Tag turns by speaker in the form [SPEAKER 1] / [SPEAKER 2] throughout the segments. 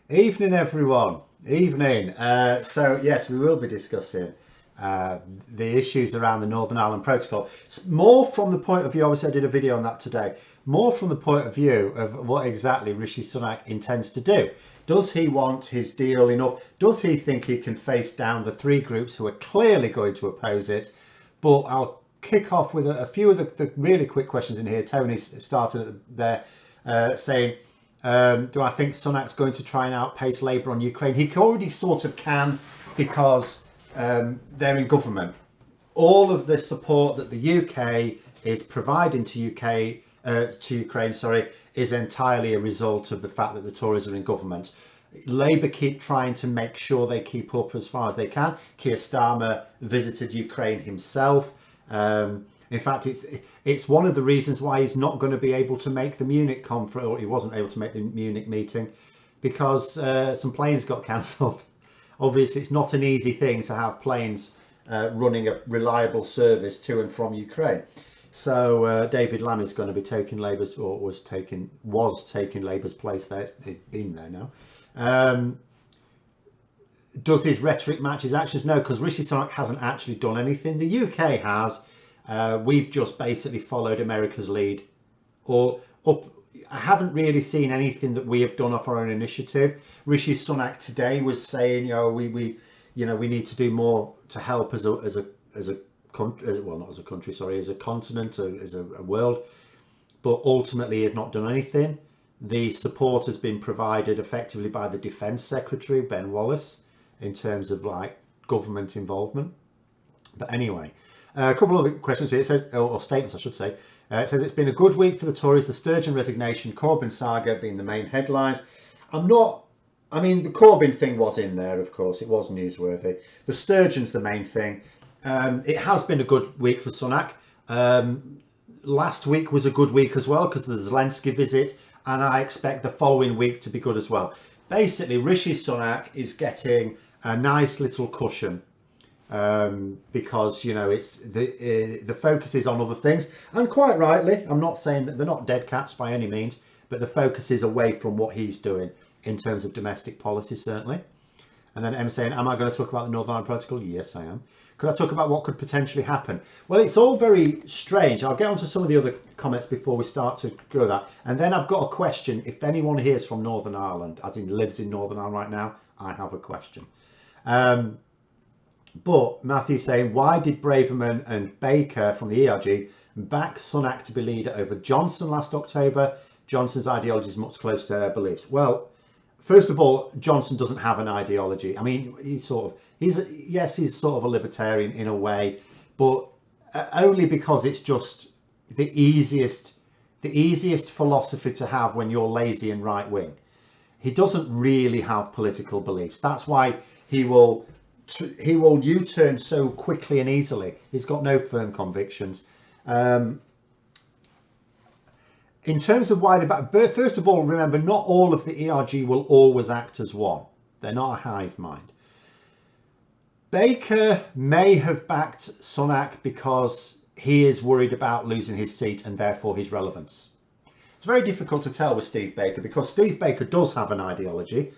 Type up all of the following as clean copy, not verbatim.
[SPEAKER 1] Evening, everyone. Evening. So, yes, we will be discussing uh, the issues around the Northern Ireland Protocol. More from the point of view, obviously, I did a video on that today. More from the point of view of what exactly Rishi Sunak intends to do. Does he want his deal enough? Does he think he can face down the three groups who are clearly going to oppose it? But I'll kick off with a few of the really quick questions in here. Tony started there saying, do I think Sunak's going to try and outpace Labour on Ukraine? He already sort of can because they're in government. All of the support that the UK is providing to Ukraine, is entirely a result of the fact that the Tories are in government. Labour keep trying to make sure they keep up as far as they can. Keir Starmer visited Ukraine himself. In fact, it's one of the reasons why he's not going to be able to make the Munich conference, or he wasn't able to make the Munich meeting, because some planes got cancelled. Obviously, it's not an easy thing to have planes running a reliable service to and from Ukraine. So David Lamb is going to be taking Labour's, or was taking Labour's place there. It's been there now. Does his rhetoric match his actions? No, because Rishi Sunak hasn't actually done anything. The UK has. We've just basically followed America's lead. Or up, I haven't really seen anything that we have done off our own initiative. Rishi Sunak today was saying, we need to do more to help as a country. Well, not as a country, sorry, as a continent, as a world. But ultimately, he has not done anything. The support has been provided effectively by the Defence Secretary, Ben Wallace, in terms of like government involvement. But anyway, a couple of other questions here. It says, or statements, I should say. It says it's been a good week for the Tories. The Sturgeon resignation, Corbyn saga being the main headlines. I mean, the Corbyn thing was in there, of course. It was newsworthy. The Sturgeon's the main thing. It has been a good week for Sunak. Last week was a good week as well because of the Zelensky visit, and I expect the following week to be good as well. Basically, Rishi Sunak is getting a nice little cushion because it's the focus is on other things, and quite rightly. I'm not saying that they're not dead cats by any means, but the focus is away from what he's doing in terms of domestic policy, certainly. And then M saying, am I going to talk about the Northern Ireland Protocol? Yes, I am. Could I talk about what could potentially happen? Well, it's all very strange. I'll get onto some of the other comments before we start to go with that. And then I've got a question. If anyone here is from Northern Ireland, as in lives in Northern Ireland right now, I have a question. But Matthew saying, why did Braverman and Baker from the ERG back Sunak to be leader over Johnson last October? Johnson's ideology is much closer to their beliefs. Well, first of all, Johnson doesn't have an ideology. I mean, he's sort of a libertarian in a way, but only because it's just the easiest philosophy to have when you're lazy and right wing. He doesn't really have political beliefs. That's why he will U-turn so quickly and easily. He's got no firm convictions. In terms of why they back, first of all, remember, not all of the ERG will always act as one. They're not a hive mind. Baker may have backed Sunak because he is worried about losing his seat and therefore his relevance. It's very difficult to tell with Steve Baker because Steve Baker does have an ideology,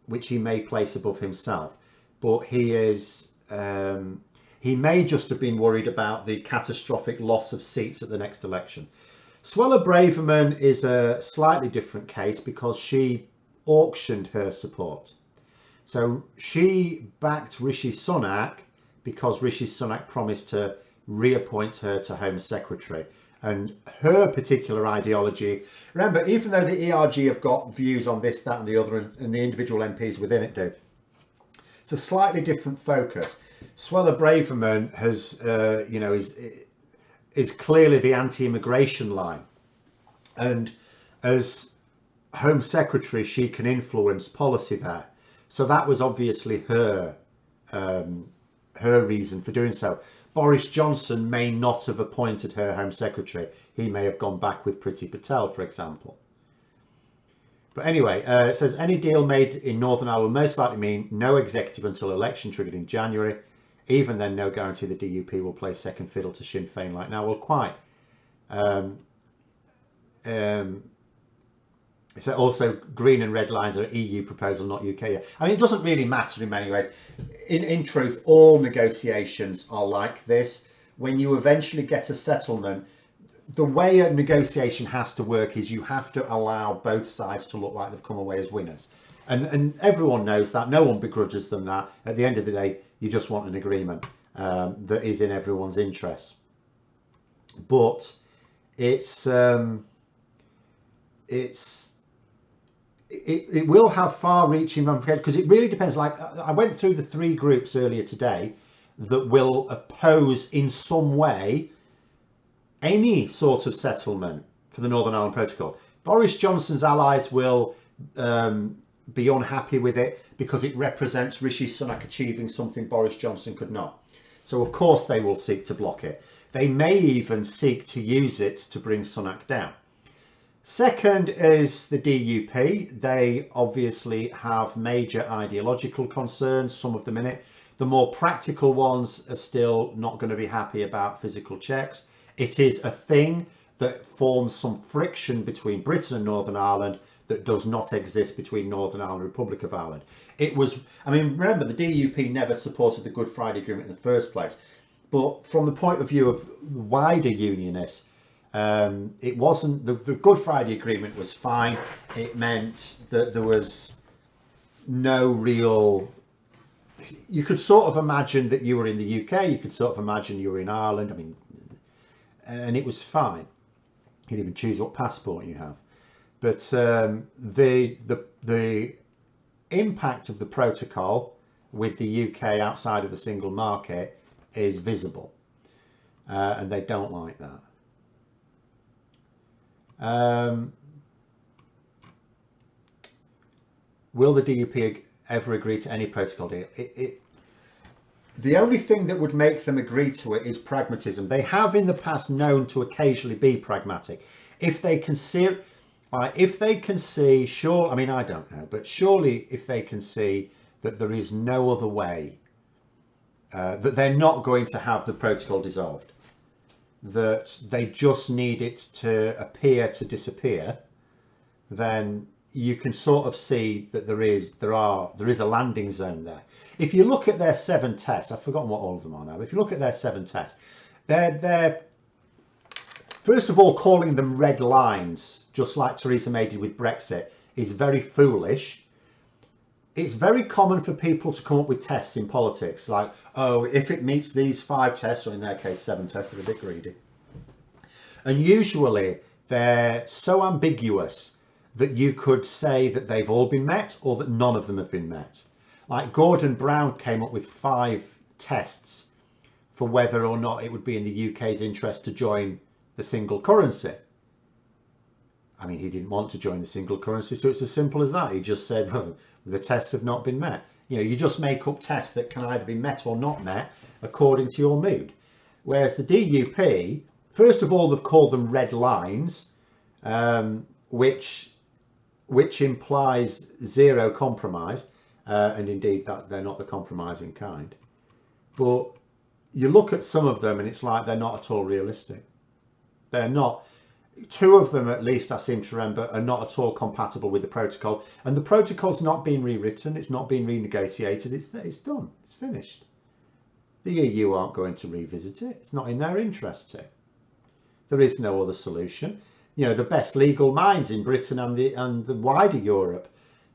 [SPEAKER 1] which he may place above himself, but he may just have been worried about the catastrophic loss of seats at the next election. Suella Braverman is a slightly different case because she auctioned her support. So she backed Rishi Sunak because Rishi Sunak promised to reappoint her to Home Secretary. And her particular ideology, remember, even though the ERG have got views on this, that and the other, and the individual MPs within it do, it's a slightly different focus. Suella Braverman is clearly the anti-immigration line, and as Home Secretary she can influence policy there. So that was obviously her reason for doing so. Boris Johnson may not have appointed her Home Secretary. He may have gone back with Priti Patel, for example. But anyway, it says any deal made in Northern Ireland will most likely mean no executive until election triggered in January. Even then, no guarantee the DUP will play second fiddle to Sinn Féin like now. Well, quite. So also green and red lines are EU proposal, not UK. I mean, it doesn't really matter in many ways. In truth, all negotiations are like this. When you eventually get a settlement, the way a negotiation has to work is you have to allow both sides to look like they've come away as winners. And everyone knows that. No one begrudges them that. At the end of the day, you just want an agreement that is in everyone's interest. But it's it will have far-reaching ramifications because it really depends. Like I went through the 3 groups earlier today that will oppose in some way any sort of settlement for the Northern Ireland Protocol. Boris Johnson's allies will be unhappy with it because it represents Rishi Sunak achieving something Boris Johnson could not. So of course they will seek to block it. They may even seek to use it to bring Sunak down. Second is the DUP. They obviously have major ideological concerns, some of them in it. The more practical ones are still not going to be happy about physical checks. It is a thing that forms some friction between Britain and Northern Ireland that does not exist between Northern Ireland and Republic of Ireland. It was, I mean, remember the DUP never supported the Good Friday Agreement in the first place. But from the point of view of wider unionists, it wasn't, the Good Friday Agreement was fine. It meant that there was no real, you could sort of imagine that you were in the UK, you could sort of imagine you were in Ireland, I mean, and it was fine. You could even choose what passport you have. But the impact of the protocol with the UK outside of the single market is visible, and they don't like that. Will the DUP ever agree to any protocol deal? The only thing that would make them agree to it is pragmatism. They have in the past known to occasionally be pragmatic. If they can see, sure, I mean, I don't know, but surely if they can see that there is no other way, that they're not going to have the protocol dissolved, that they just need it to appear to disappear, then you can sort of see that there is a landing zone there. If you look at their 7 tests, I've forgotten what all of them are now, but if you look at their 7 tests, they're first of all, calling them red lines, just like Theresa May did with Brexit, is very foolish. It's very common for people to come up with tests in politics, like, oh, if it meets these 5 tests, or in their case 7 tests, they're a bit greedy. And usually they're so ambiguous that you could say that they've all been met or that none of them have been met. Like Gordon Brown came up with 5 tests for whether or not it would be in the UK's interest to join the single currency. I mean, he didn't want to join the single currency, so it's as simple as that. He just said, well, the tests have not been met. You know, you just make up tests that can either be met or not met according to your mood. Whereas the DUP, first of all, they've called them red lines, which implies zero compromise, and indeed that they're not the compromising kind. But you look at some of them and it's like they're not at all realistic. They're not. 2 of them, at least I seem to remember, are not at all compatible with the protocol, and the protocol's not been rewritten, it's not been renegotiated, it's done, it's finished. The EU aren't going to revisit it, it's not in their interest to. There is no other solution. You know, the best legal minds in Britain and the wider Europe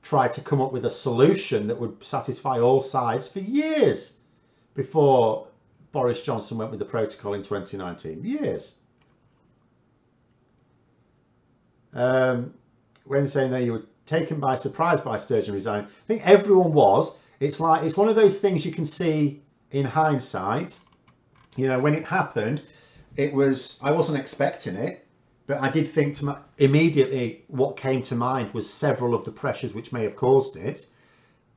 [SPEAKER 1] tried to come up with a solution that would satisfy all sides for years before Boris Johnson went with the protocol in 2019. Years. When saying that you were taken by surprise by Sturgeon resigning, I think everyone was. It's like, it's one of those things you can see in hindsight. You know, when it happened, I wasn't expecting it, but I did think immediately what came to mind was several of the pressures which may have caused it,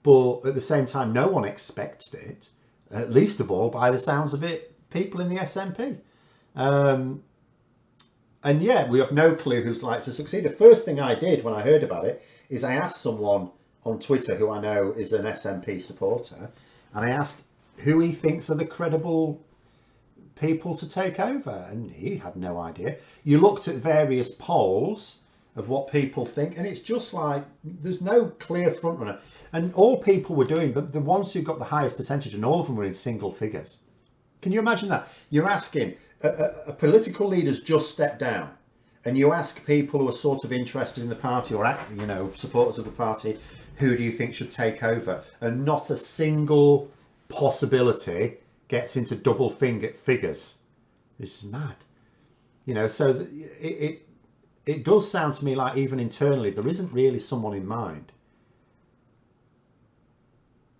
[SPEAKER 1] but at the same time no one expected it, at least of all, by the sounds of it, people in the SNP. And yeah, we have no clue who's likely to succeed. The first thing I did when I heard about it is I asked someone on Twitter who I know is an SNP supporter, and I asked who he thinks are the credible people to take over, and he had no idea. You looked at various polls, of what people think, and it's just like there's no clear front runner. And all people were doing, the ones who got the highest percentage, and all of them were in single figures. Can you imagine that? You're asking a political leader's just stepped down, and you ask people who are sort of interested in the party or supporters of the party, who do you think should take over? And not a single possibility gets into double figures. It's mad, So it does sound to me like even internally there isn't really someone in mind.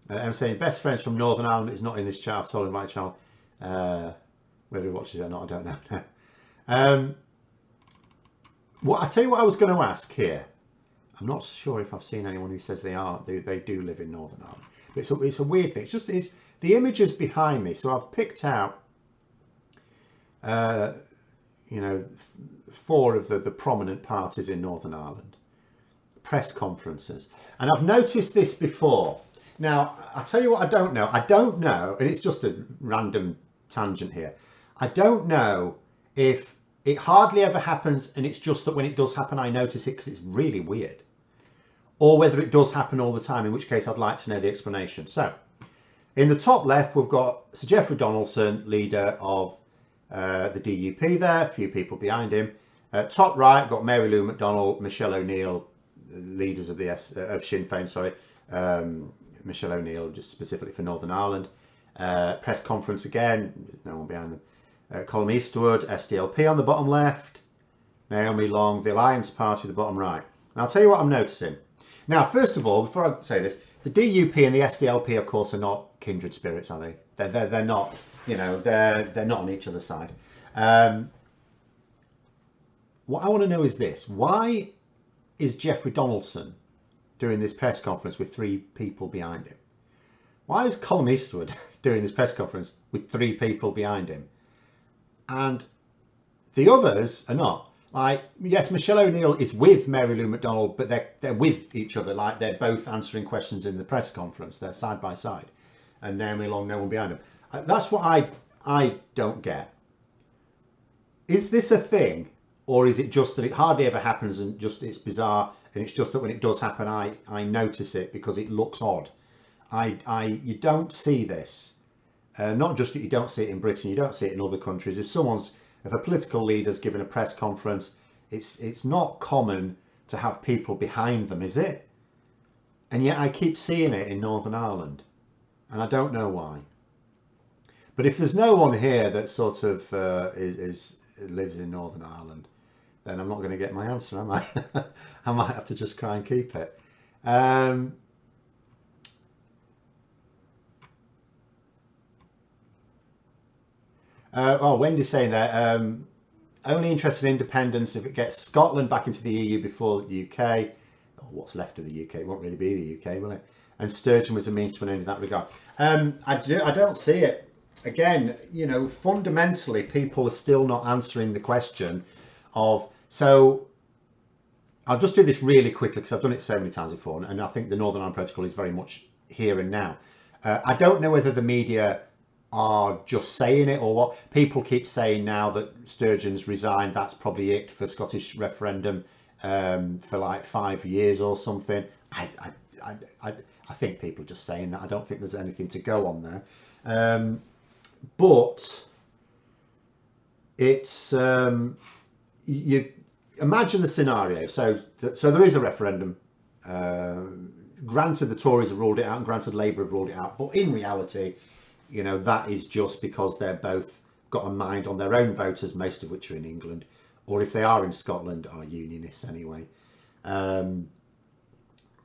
[SPEAKER 1] I'm saying best friends from Northern Ireland is not in this chart. I told him, right, child. Whether he watches it or not, I don't know. I tell you what I was going to ask here. I'm not sure if I've seen anyone who says they do live in Northern Ireland. But it's a weird thing. It's the images behind me. So I've picked out, 4 of the prominent parties in Northern Ireland, press conferences, and I've noticed this before. Now, I'll tell you what I don't know. I don't know, and it's just a random tangent here. I don't know if it hardly ever happens and it's just that when it does happen I notice it because it's really weird, or whether it does happen all the time, in which case I'd like to know the explanation. So in the top left we've got Sir Geoffrey Donaldson, leader of the DUP there, a few people behind him. Top right got Mary Lou McDonald, Michelle O'Neill, leaders of of Sinn Féin, sorry. Michelle O'Neill just specifically for Northern Ireland. Press conference again, no one behind them. Colm Eastwood, SDLP on the bottom left. Naomi Long, the Alliance Party, the bottom right. And I'll tell you what I'm noticing. Now, first of all, before I say this, the DUP and the SDLP, of course, are not kindred spirits, are they? They're not, they're not on each other's side. What I want to know is this: why is Geoffrey Donaldson doing this press conference with 3 people behind him? Why is Colm Eastwood doing this press conference with 3 people behind him? And the others are not. Like, yes, Michelle O'Neill is with Mary Lou McDonald, but they're with each other. Like, they're both answering questions in the press conference. They're side by side. And Naomi Long, no one behind them. That's what I don't get. Is this a thing? Or is it just that it hardly ever happens and just it's bizarre, and it's just that when it does happen I notice it because it looks odd? You don't see this. Not just that you don't see it in Britain, you don't see it in other countries. If a political leader's given a press conference, it's not common to have people behind them, is it? And yet I keep seeing it in Northern Ireland, and I don't know why. But if there's no one here that sort of lives in Northern Ireland, then I'm not going to get my answer, am I? I might have to just try and keep it. Wendy's saying there, only interested in independence if it gets Scotland back into the EU before the UK, or what's left of the UK. It won't really be the UK, will it? And Sturgeon was a means to an end in that regard. I don't see it. Again, fundamentally, people are still not answering the question of, so I'll just do this really quickly because I've done it so many times before, and I think the Northern Ireland Protocol is very much here and now. I don't know whether the media are just saying it or what. People keep saying now that Sturgeon's resigned, that's probably it for Scottish referendum for like 5 years or something. I think people are just saying that. I don't think there's anything to go on there. But it's you imagine the scenario. So there is a referendum. Granted, the Tories have ruled it out, and granted, Labour have ruled it out. But in reality, that is just because they're both got a mind on their own voters, most of which are in England, or if they are in Scotland, are unionists anyway.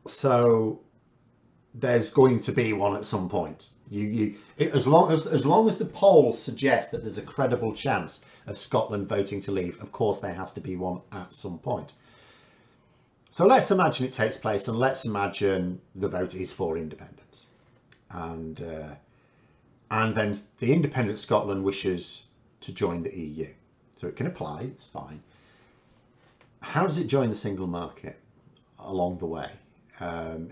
[SPEAKER 1] So there's going to be one at some point. As long as the polls suggest that there's a credible chance of Scotland voting to leave, of course there has to be one at some point. So let's imagine it takes place, and let's imagine the vote is for independence, and then the independent Scotland wishes to join the EU, so it can apply. It's fine. How does it join the single market along the way?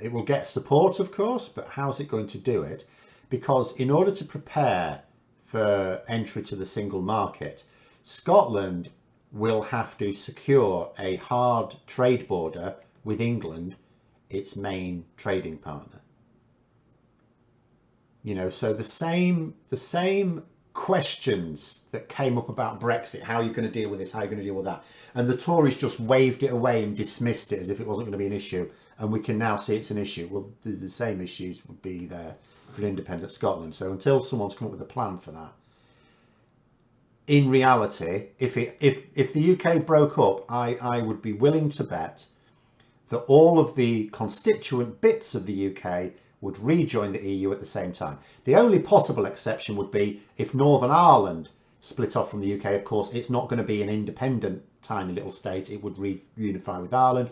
[SPEAKER 1] It will get support, of course, but how's it going to do it? Because in order to prepare for entry to the single market, Scotland will have to secure a hard trade border with England, its main trading partner. You know, so the same questions that came up about Brexit, how are you going to deal with this, how are you going to deal with that, and the Tories just waved it away and dismissed it as if it wasn't going to be an issue, and we can now see it's an issue. Well, the same issues would be there for an independent Scotland. So until someone's come up with a plan for that, in reality, if the UK broke up, I would be willing to bet that all of the constituent bits of the UK would rejoin the EU at the same time. The only possible exception would be if Northern Ireland split off from the UK. Of course, it's not going to be an independent tiny little state. It would reunify with Ireland,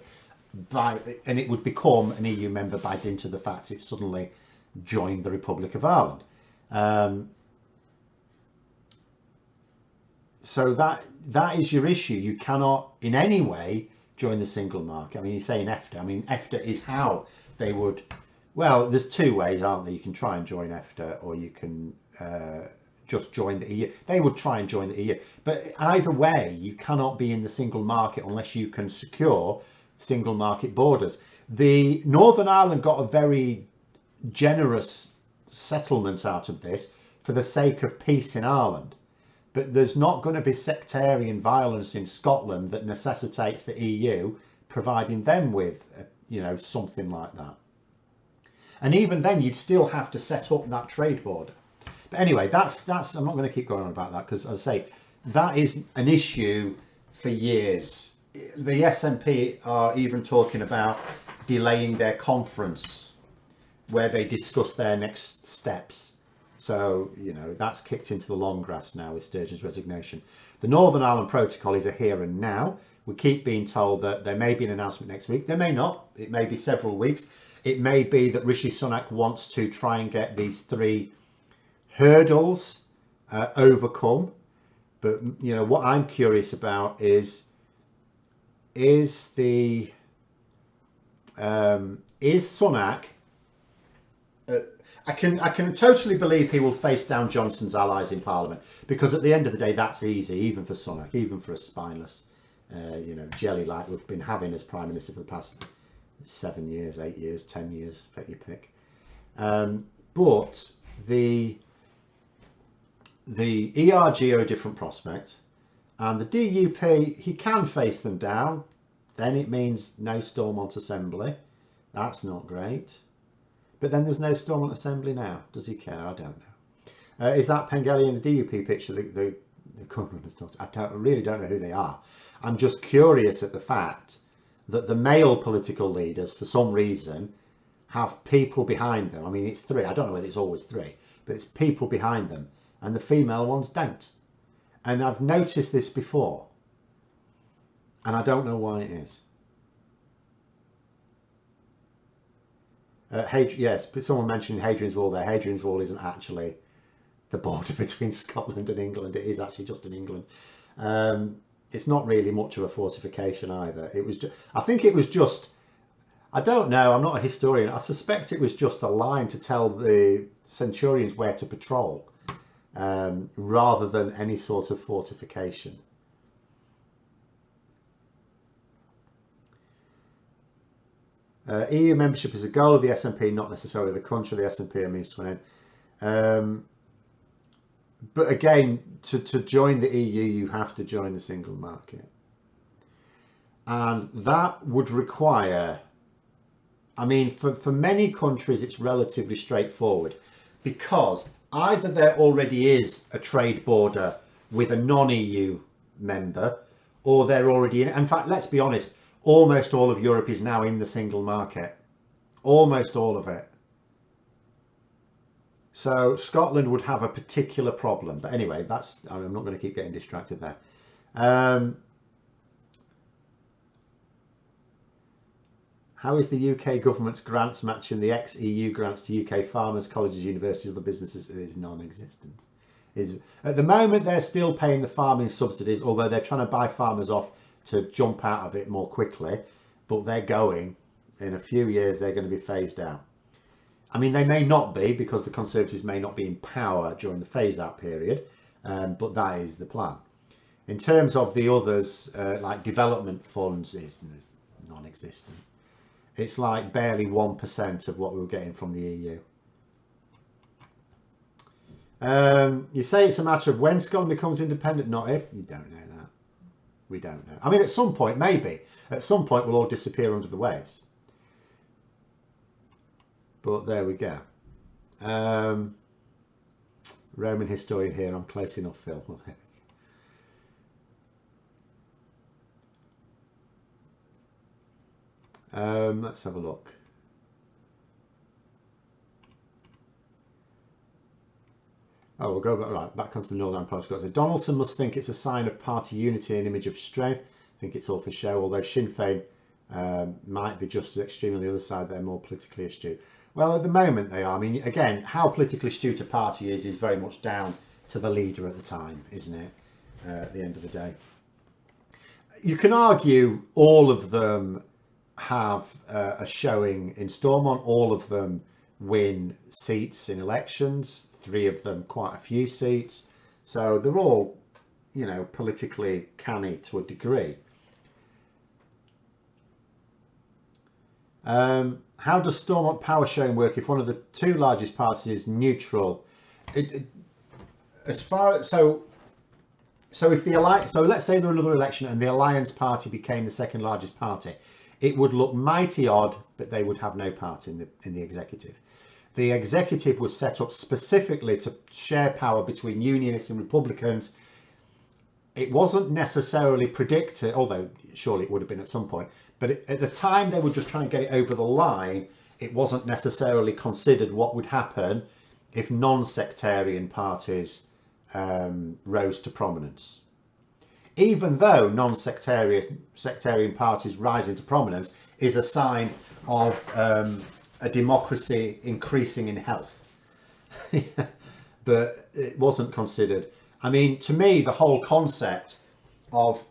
[SPEAKER 1] and it would become an EU member by dint of the fact it suddenly joined the Republic of Ireland. So that is your issue. You cannot in any way join the single market. I mean, you say in EFTA. I mean, EFTA is how they would. Well, there's two ways, aren't there? You can try and join EFTA, or you can just join the EU. They would try and join the EU, but either way, you cannot be in the single market unless you can secure single market borders. The Northern Ireland got a very generous settlement out of this for the sake of peace in Ireland. But there's not going to be sectarian violence in Scotland that necessitates the EU providing them with, you know, something like that. And even then, you'd still have to set up that trade border. But anyway, that's. I'm not going to keep going on about that because, as I say, that is an issue for years. The SNP are even talking about delaying their conference where they discuss their next steps. So, you know, that's kicked into the long grass now with Sturgeon's resignation. The Northern Ireland Protocol is a here and now. We keep being told that there may be an announcement next week. There may not. It may be several weeks. It may be that Rishi Sunak wants to try and get these three hurdles overcome. But, you know, what I'm curious about is Sunak... I can totally believe he will face down Johnson's allies in Parliament, because at the end of the day, that's easy, even for Sunak, even for a spineless, you know, jelly like we've been having as Prime Minister for the past 7 years, 8 years, 10 years, pick your pick. But the ERG are a different prospect, and the DUP, he can face them down. Then it means no Stormont Assembly. That's not great. But then there's no Stormont Assembly now. Does he care? I don't know. Is that Pengelly in the DUP picture? The I really don't know who they are. I'm just curious at the fact that the male political leaders, for some reason, have people behind them. I mean, it's three. I don't know whether it's always three, but it's people behind them, and the female ones don't. And I've noticed this before, and I don't know why it is. Yes, but someone mentioned Hadrian's Wall there. Hadrian's Wall isn't actually the border between Scotland and England. It is actually just in England. It's not really much of a fortification either. It was just, I think it was just, I don't know, I'm not a historian. I suspect it was just a line to tell the centurions where to patrol, rather than any sort of fortification. EU membership is a goal of the SNP, not necessarily the country. The SNP are means to an end. But again, to join the EU, you have to join the single market. And that would require, I mean, for many countries, it's relatively straightforward, because either there already is a trade border with a non-EU member, or they're already in fact, let's be honest, almost all of Europe is now in the single market. Almost all of it. So Scotland would have a particular problem. But anyway, I'm not going to keep getting distracted there. How is the UK government's grants matching the ex-EU grants to UK farmers, colleges, universities, other businesses? It is non-existent. At the moment, they're still paying the farming subsidies, although they're trying to buy farmers off to jump out of it more quickly, but they're going, in a few years, they're going to be phased out. I mean, they may not be, because the Conservatives may not be in power during the phase out period, but that is the plan. In terms of the others, like development funds, is non-existent. It's like barely 1% of what we were getting from the EU. You say it's a matter of when Scotland becomes independent, not if. You don't know that. We don't know. I mean, at some point, maybe. At some point, we'll all disappear under the waves. But there we go. Roman historian here. I'm close enough, Phil. Let's have a look. Oh, we'll go back onto the Northern Ireland Protocol. So Donaldson must think it's a sign of party unity and image of strength. I think it's all for show, although Sinn Féin might be just as extreme on the other side. They're more politically astute. Well, at the moment they are. I mean, again, how politically astute a party is very much down to the leader at the time, isn't it? At the end of the day. You can argue all of them have a showing in Stormont. All of them win seats in elections. 3 of them quite a few seats. So they're all, you know, politically canny to a degree. How does Stormont power sharing work if one of the 2 largest parties is neutral? So if the alliance, so let's say there were another election and the Alliance Party became the 2nd largest party, it would look mighty odd, but they would have no part in the executive. The executive was set up specifically to share power between Unionists and Republicans. It wasn't necessarily predicted, although surely it would have been at some point, but at the time they were just trying to get it over the line. It wasn't necessarily considered what would happen if non-sectarian parties rose to prominence. Even though non-sectarian parties rising to prominence is a sign of a democracy increasing in health. But it wasn't considered. I mean, to me, the whole concept of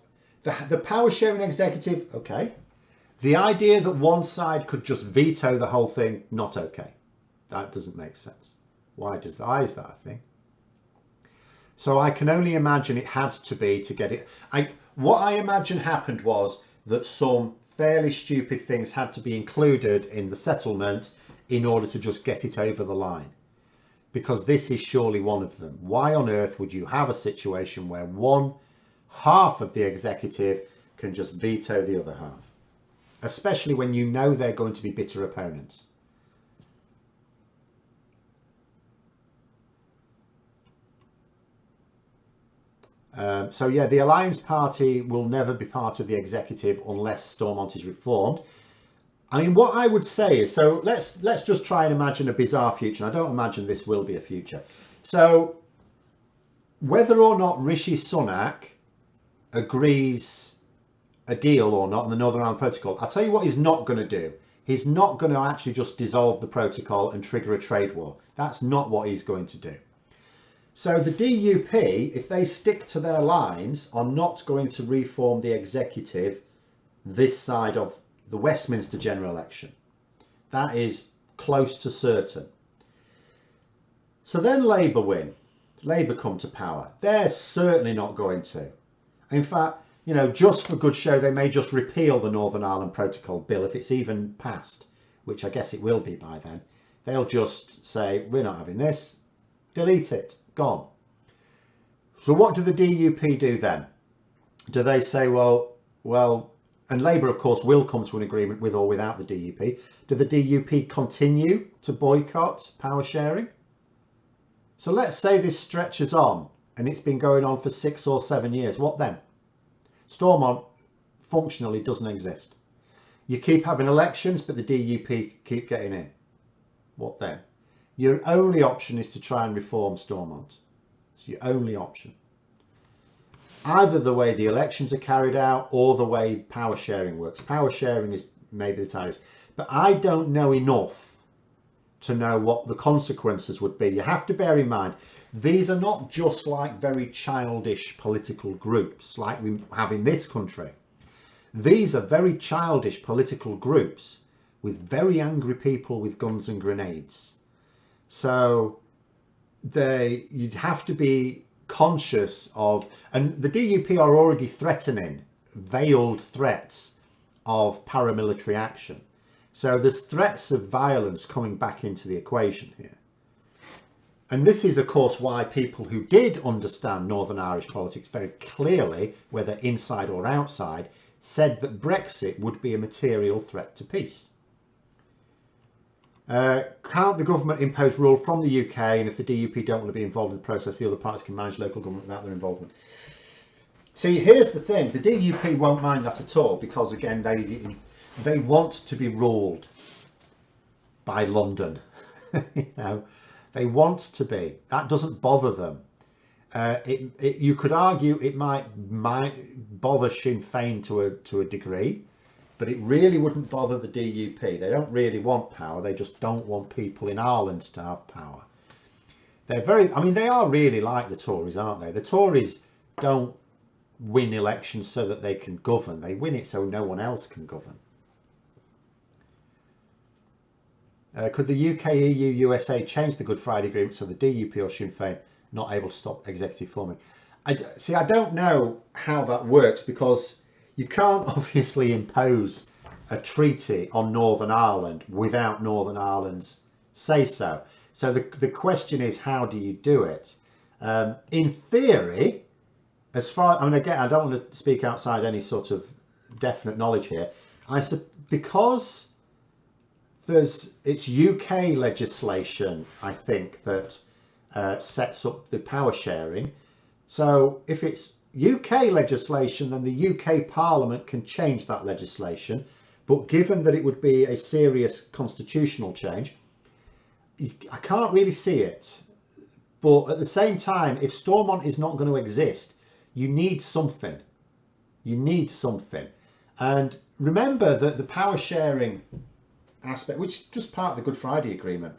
[SPEAKER 1] the power sharing executive, okay. The idea that one side could just veto the whole thing, not okay. That doesn't make sense. Why is that a thing? So I can only imagine it had to be to get it. What I imagine happened was that some fairly stupid things had to be included in the settlement in order to just get it over the line. Because this is surely one of them. Why on earth would you have a situation where one half of the executive can just veto the other half? Especially when you know they're going to be bitter opponents. So yeah, the Alliance Party will never be part of the executive unless Stormont is reformed. I mean, what I would say is, so let's just try and imagine a bizarre future. And I don't imagine this will be a future. So whether or not Rishi Sunak agrees a deal or not on the Northern Ireland Protocol, I'll tell you what he's not going to do. He's not going to actually just dissolve the protocol and trigger a trade war. That's not what he's going to do. So the DUP, if they stick to their lines, are not going to reform the executive this side of the Westminster general election. That is close to certain. So then Labour win. Labour come to power. They're certainly not going to. In fact, you know, just for good show, they may just repeal the Northern Ireland Protocol bill if it's even passed, which I guess it will be by then. They'll just say, we're not having this, delete it. Gone. So what do the DUP do then? Do they say, well, and Labour, of course, will come to an agreement with or without the DUP. Do the DUP continue to boycott power sharing? So let's say this stretches on and it's been going on for 6 or 7 years. What then? Stormont functionally doesn't exist. You keep having elections, but the DUP keep getting in. What then? Your only option is to try and reform Stormont. It's your only option. Either the way the elections are carried out or the way power sharing works. Power sharing is maybe the tightest. But I don't know enough to know what the consequences would be. You have to bear in mind, these are not just like very childish political groups like we have in this country. These are very childish political groups with very angry people with guns and grenades. So you'd have to be conscious of, and the DUP are already threatening veiled threats of paramilitary action. So there's threats of violence coming back into the equation here. And this is, of course, why people who did understand Northern Irish politics very clearly, whether inside or outside, said that Brexit would be a material threat to peace. Can't the government impose rule from the UK, and if the DUP don't want to be involved in the process, the other parties can manage local government without their involvement? See, here's the thing. The DUP won't mind that at all, because, again, they want to be ruled by London. You know, they want to be. That doesn't bother them. You could argue it might bother Sinn Féin to a degree, but it really wouldn't bother the DUP. They don't really want power. They just don't want people in Ireland to have power. They are really like the Tories, aren't they? The Tories don't win elections so that they can govern. They win it so no one else can govern. Could the UK, EU, USA change the Good Friday Agreement so the DUP or Sinn Féin not able to stop executive forming? I don't know how that works, because you can't obviously impose a treaty on Northern Ireland without Northern Ireland's say so. So the question is, how do you do it? In theory, again, I don't want to speak outside any sort of definite knowledge here. Because it's UK legislation, I think, that sets up the power sharing. So if it's UK legislation, then the UK Parliament can change that legislation. But given that it would be a serious constitutional change, I can't really see it. But at the same time, if Stormont is not going to exist, you need something. You need something. And remember that the power sharing aspect, which is just part of the Good Friday Agreement,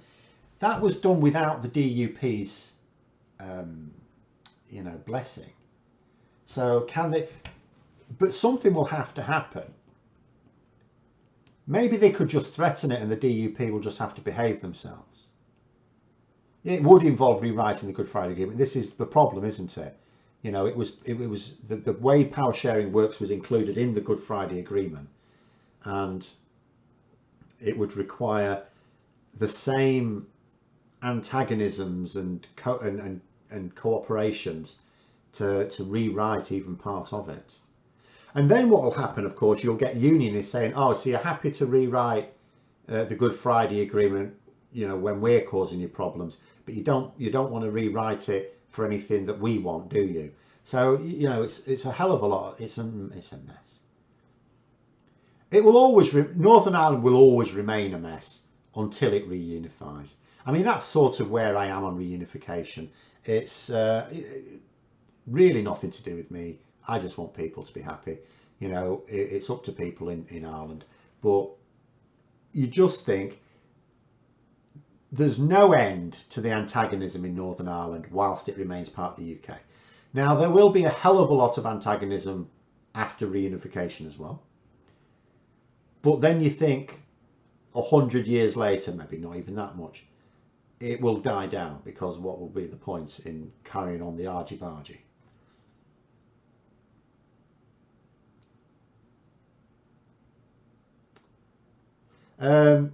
[SPEAKER 1] that was done without the DUP's blessing. So can they? But something will have to happen. Maybe they could just threaten it, and the DUP will just have to behave themselves. It would involve rewriting the Good Friday Agreement. This is the problem, isn't it? You know, it was the way power sharing works was included in the Good Friday Agreement, and it would require the same antagonisms and cooperations to rewrite even part of it. And then what will happen, of course, you'll get unionists saying, oh, so you're happy to rewrite the Good Friday Agreement, you know, when we're causing you problems, but you don't want to rewrite it for anything that we want, do you? So, you know, it's a hell of a lot. It's a mess. It will always, Northern Ireland will always remain a mess until it reunifies. I mean, that's sort of where I am on reunification. It's really nothing to do with me. I just want people to be happy. You know, it's up to people in Ireland. But you just think there's no end to the antagonism in Northern Ireland whilst it remains part of the UK. Now, there will be a hell of a lot of antagonism after reunification as well. But then you think 100 years later, maybe not even that much, it will die down, because what will be the point in carrying on the argy-bargy?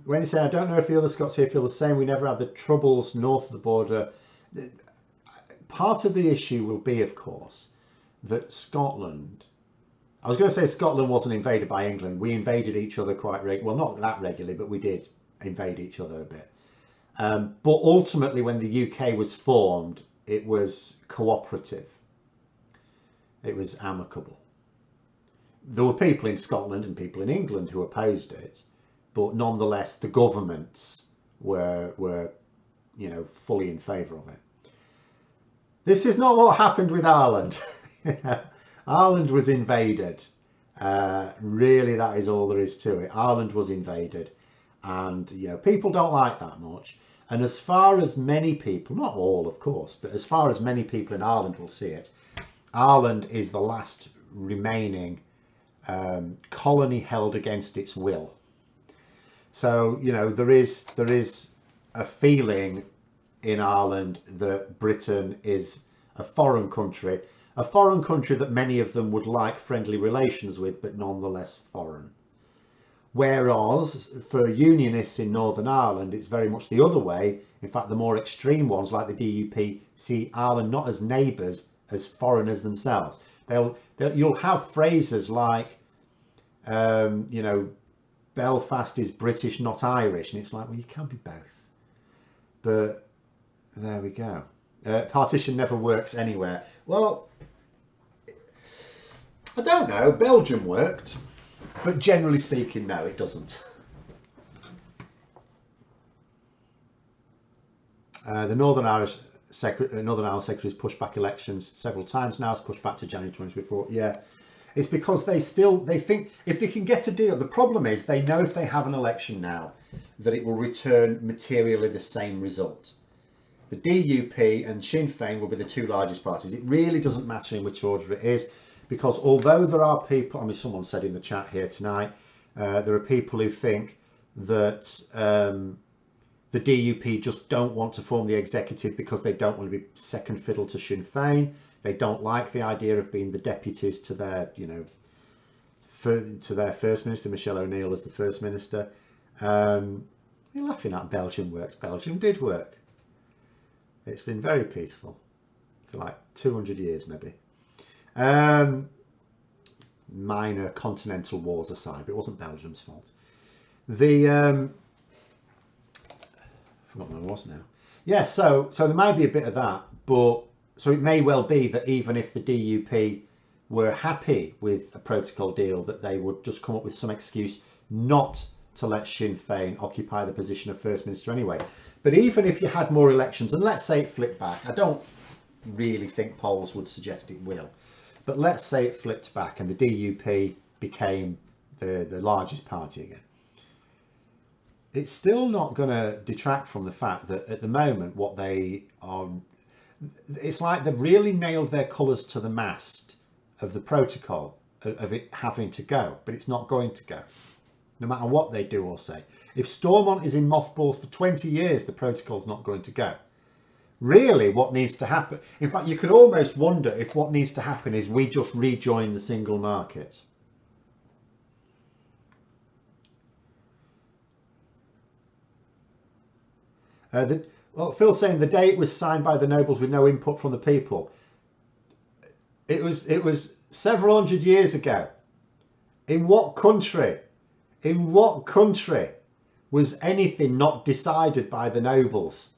[SPEAKER 1] When you say, I don't know if the other Scots here feel the same, we never had the troubles north of the border. Part of the issue will be, of course, that Scotland, I was going to say Scotland wasn't invaded by England. We invaded each other quite well, not that regularly, but we did invade each other a bit. But ultimately, when the UK was formed, it was cooperative. It was amicable. There were people in Scotland and people in England who opposed it, but nonetheless, the governments were you know, fully in favour of it. This is not what happened with Ireland. Ireland was invaded. Really, that is all there is to it. Ireland was invaded, and you know, people don't like that much. And as far as many people, not all of course, but as far as many people in Ireland will see it, Ireland is the last remaining colony held against its will. So, you know, there is a feeling in Ireland that Britain is a foreign country that many of them would like friendly relations with, but nonetheless foreign. Whereas for unionists in Northern Ireland, it's very much the other way. In fact, the more extreme ones like the DUP see Ireland not as neighbours, as foreigners themselves. You'll have phrases like, you know, Belfast is British, not Irish, and it's like, well, you can be both. But there we go. Partition never works anywhere. Well, I don't know. Belgium worked, but generally speaking, no, it doesn't. The Northern Ireland Secretary has pushed back elections several times now. It's pushed back to January 2024. Yeah, it's because they think if they can get a deal. The problem is they know if they have an election now that it will return materially the same result. The DUP and Sinn Féin will be the two largest parties. It really doesn't matter in which order it is, because although there are people, I mean, someone said in the chat here tonight, there are people who think that the DUP just don't want to form the executive because they don't want to be second fiddle to Sinn Féin. They don't like the idea of being the deputies to their, you know, to their First Minister, Michelle O'Neill as the First Minister. You're laughing at Belgium works. Belgium did work. It's been very peaceful for like 200 years maybe. Minor continental wars aside, but it wasn't Belgium's fault. I forgot what it was now. Yeah, so there might be a bit of that, but so it may well be that even if the DUP were happy with a protocol deal, that they would just come up with some excuse not to let Sinn Féin occupy the position of First Minister anyway. But even if you had more elections, and let's say it flipped back, I don't really think polls would suggest it will, but let's say it flipped back and the DUP became the largest party again. It's still not going to detract from the fact that at the moment what they are, it's like they've really nailed their colours to the mast of the protocol of it having to go, but it's not going to go, no matter what they do or say. If Stormont is in mothballs for 20 years, the protocol's not going to go. Really, what needs to happen, in fact, you could almost wonder if what needs to happen is we just rejoin the single market. Well, Phil's saying the day it was signed by the nobles with no input from the people. It was several hundred years ago. In what country? In what country was anything not decided by the nobles?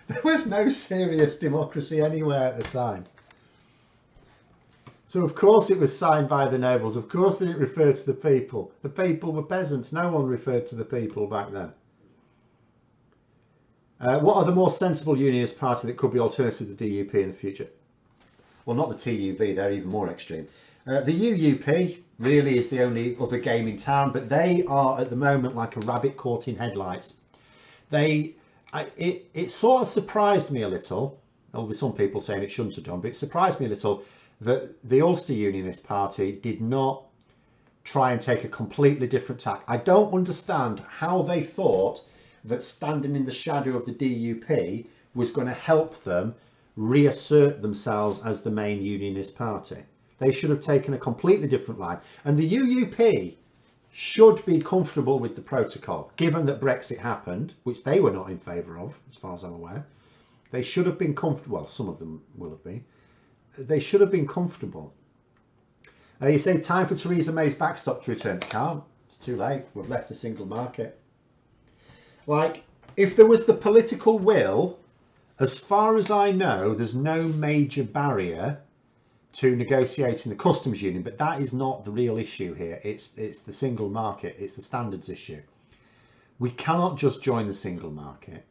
[SPEAKER 1] There was no serious democracy anywhere at the time. So of course it was signed by the nobles. Of course they didn't refer to the people. The people were peasants. No one referred to the people back then. What are the more sensible unionist party that could be alternative to the DUP in the future? Well, not the TUV, they're even more extreme. The UUP really is the only other game in town, but they are at the moment like a rabbit caught in headlights. It sort of surprised me a little. There'll be some people saying it shouldn't have done, but it surprised me a little that the Ulster Unionist Party did not try and take a completely different tack. I don't understand how they thought that standing in the shadow of the DUP was going to help them reassert themselves as the main unionist party. They should have taken a completely different line. And the UUP should be comfortable with the protocol, given that Brexit happened, which they were not in favour of, as far as I'm aware. They should have been comfortable. Well, some of them will have been. They should have been comfortable. You say time for Theresa May's backstop to return. Can't. It's too late. We've left the single market. Like, if there was the political will, as far as I know, there's no major barrier to negotiating the customs union, but that is not the real issue here. It's the single market. It's the standards issue. We cannot just join the single market.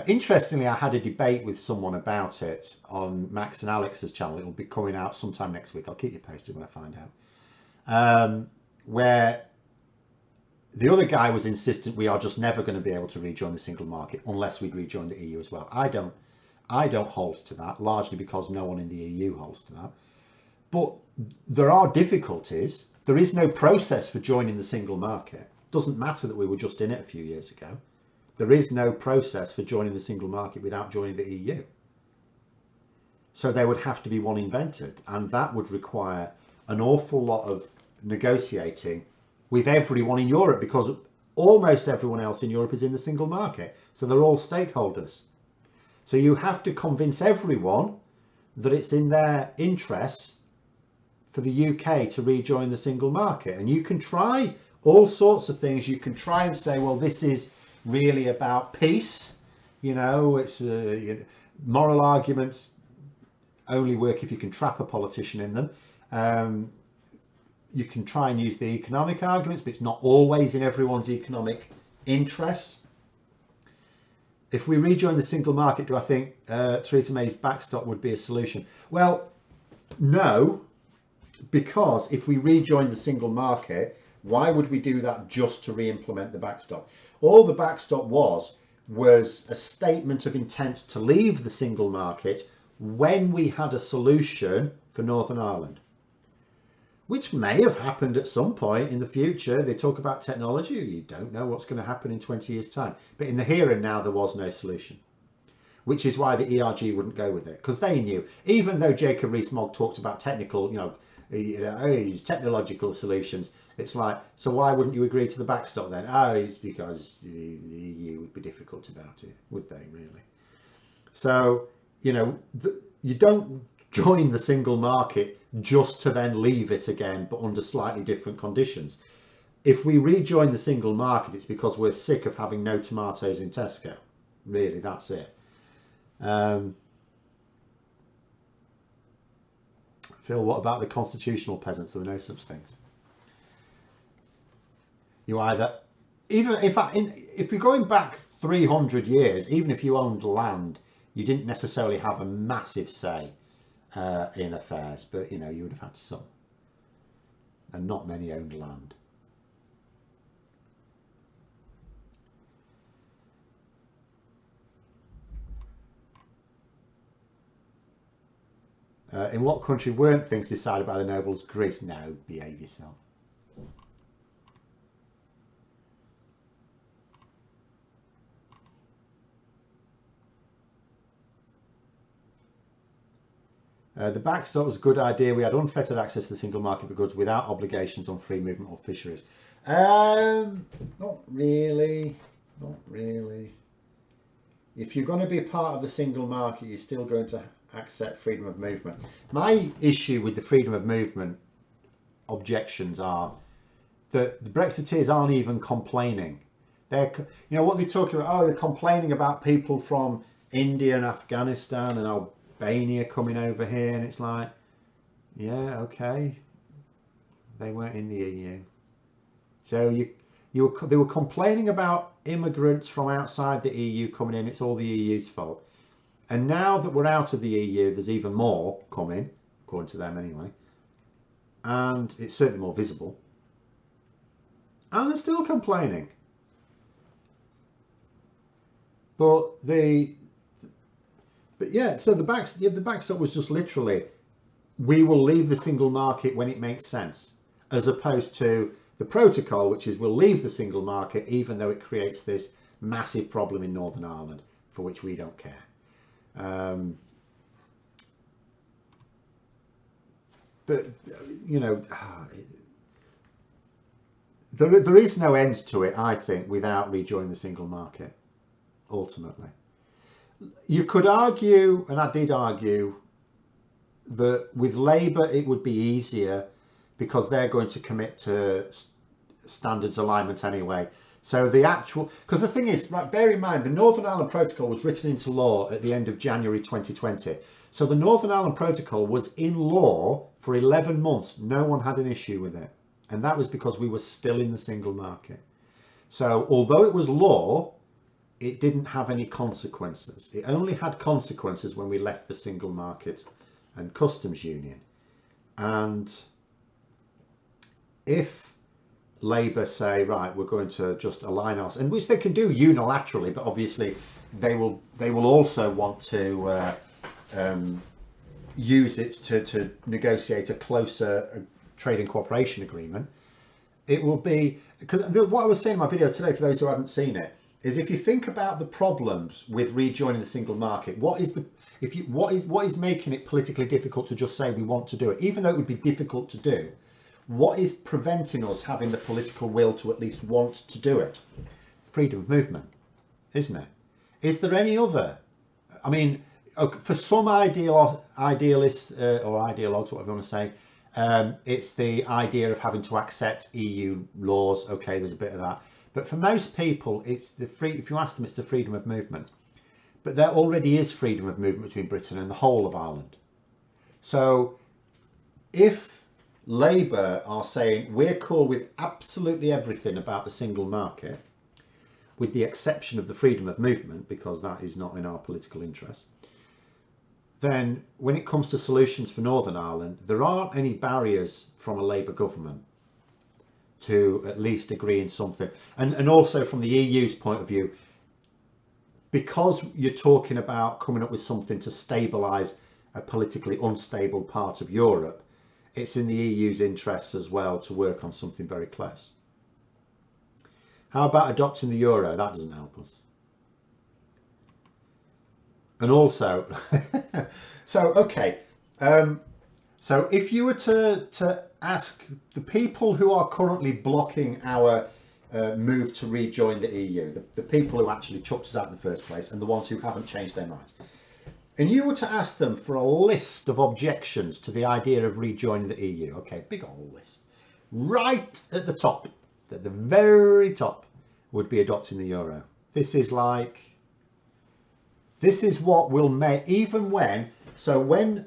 [SPEAKER 1] Interestingly, I had a debate with someone about it on Max and Alex's channel. It will be coming out sometime next week. I'll keep you posted when I find out. Where the other guy was insistent we are just never going to be able to rejoin the single market unless we rejoin the EU as well. I don't hold to that, largely because no one in the EU holds to that. But there are difficulties. There is no process for joining the single market. It doesn't matter that we were just in it a few years ago. There is no process for joining the single market without joining the EU. So there would have to be one invented, and that would require an awful lot of negotiating with everyone in Europe, because almost everyone else in Europe is in the single market. So they're all stakeholders. So you have to convince everyone that it's in their interests for the UK to rejoin the single market. And you can try all sorts of things. You can try and say, well, this is really about peace. It's moral arguments only work if you can trap a politician in them. You can try and use the economic arguments, but it's not always in everyone's economic interests. If we rejoin the single market, do I think Theresa May's backstop would be a solution? Well, no, because if we rejoin the single market, why would we do that just to re-implement the backstop? All the backstop was a statement of intent to leave the single market when we had a solution for Northern Ireland, which may have happened at some point in the future. They talk about technology. You don't know what's going to happen in 20 years' time. But in the here and now, there was no solution, which is why the ERG wouldn't go with it, because they knew, even though Jacob Rees-Mogg talked about technical, these technological solutions, it's like, so why wouldn't you agree to the backstop then? Oh, it's because the EU would be difficult about it, would they really? So, you don't join the single market just to then leave it again, but under slightly different conditions. If we rejoin the single market, it's because we're sick of having no tomatoes in Tesco. Really, that's it. Phil, what about the constitutional peasants? There were no such things. You either, even if you're going back 300 years, even if you owned land, you didn't necessarily have a massive say in affairs, but you would have had some, and not many owned land. In what country weren't things decided by the nobles? Greece. No, behave yourself. The backstop was a good idea. We had unfettered access to the single market for goods without obligations on free movement or fisheries. Not really. Not really. If you're going to be a part of the single market, you're still going to accept freedom of movement. My issue with the freedom of movement objections are that the Brexiteers aren't even complaining. They're, what they're talking about, oh, they're complaining about people from India and Afghanistan and Albania coming over here, and it's like, yeah, okay, they weren't in the EU. So they were complaining about immigrants from outside the EU coming in. It's all the EU's fault. And now that we're out of the EU, there's even more coming, according to them anyway. And it's certainly more visible. And they're still complaining. But yeah, so the backstop was just literally, we will leave the single market when it makes sense, as opposed to the protocol, which is we'll leave the single market even though it creates this massive problem in Northern Ireland for which we don't care. But there is no end to it, I think, without rejoining the single market. Ultimately, you could argue, and I did argue, that with Labour it would be easier because they're going to commit to standards alignment anyway. So because the thing is, right, bear in mind, the Northern Ireland Protocol was written into law at the end of January 2020. So the Northern Ireland Protocol was in law for 11 months. No one had an issue with it. And that was because we were still in the single market. So although it was law, it didn't have any consequences. It only had consequences when we left the single market and customs union. And if Labour say, right, we're going to just align us, and which they can do unilaterally, but obviously they will also want to use it to negotiate a closer trade and cooperation agreement. It will be, because what I was saying in my video today, for those who haven't seen it, is if you think about the problems with rejoining the single market, what is making it politically difficult to just say we want to do it, even though it would be difficult to do? What is preventing us having the political will to at least want to do it? Freedom of movement, isn't it? Is there any other? I mean, for some idealists or ideologues, whatever you want to say, it's the idea of having to accept EU laws. Okay, there's a bit of that. But for most people, it's if you ask them, it's the freedom of movement. But there already is freedom of movement between Britain and the whole of Ireland. So if Labour are saying we're cool with absolutely everything about the single market, with the exception of the freedom of movement, because that is not in our political interest, then when it comes to solutions for Northern Ireland, there aren't any barriers from a Labour government to at least agree in something. And also from the EU's point of view, because you're talking about coming up with something to stabilise a politically unstable part of Europe, it's in the EU's interests as well to work on something very close. How about adopting the euro? That doesn't help us. And also, so if you were to ask the people who are currently blocking our move to rejoin the EU, the people who actually chucked us out in the first place, and the ones who haven't changed their minds, and you were to ask them for a list of objections to the idea of rejoining the EU, okay, big old list, right at the top, at the very top, would be adopting the euro. This is what will make, even when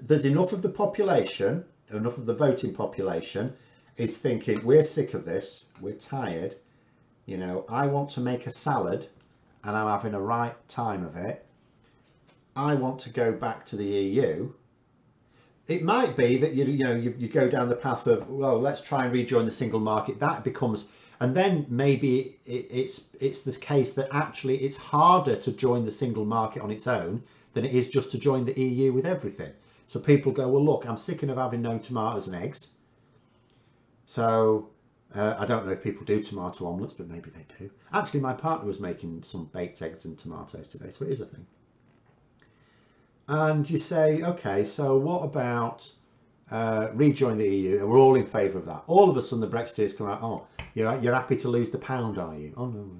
[SPEAKER 1] there's enough of the population, enough of the voting population is thinking, we're sick of this, we're tired, you know, I want to make a salad and I'm having a right time of it, I want to go back to the EU. It might be that you go down the path of, well, let's try and rejoin the single market. That becomes, and then maybe it's the case that actually it's harder to join the single market on its own than it is just to join the EU with everything. So people go, well, look, I'm sick of having no tomatoes and eggs. So I don't know if people do tomato omelettes, but maybe they do. Actually, my partner was making some baked eggs and tomatoes today, so it is a thing. And you say, okay, so what about rejoin the EU? We're all in favour of that. All of a sudden the Brexiteers come out, oh, you're happy to lose the pound, are you? Oh, no.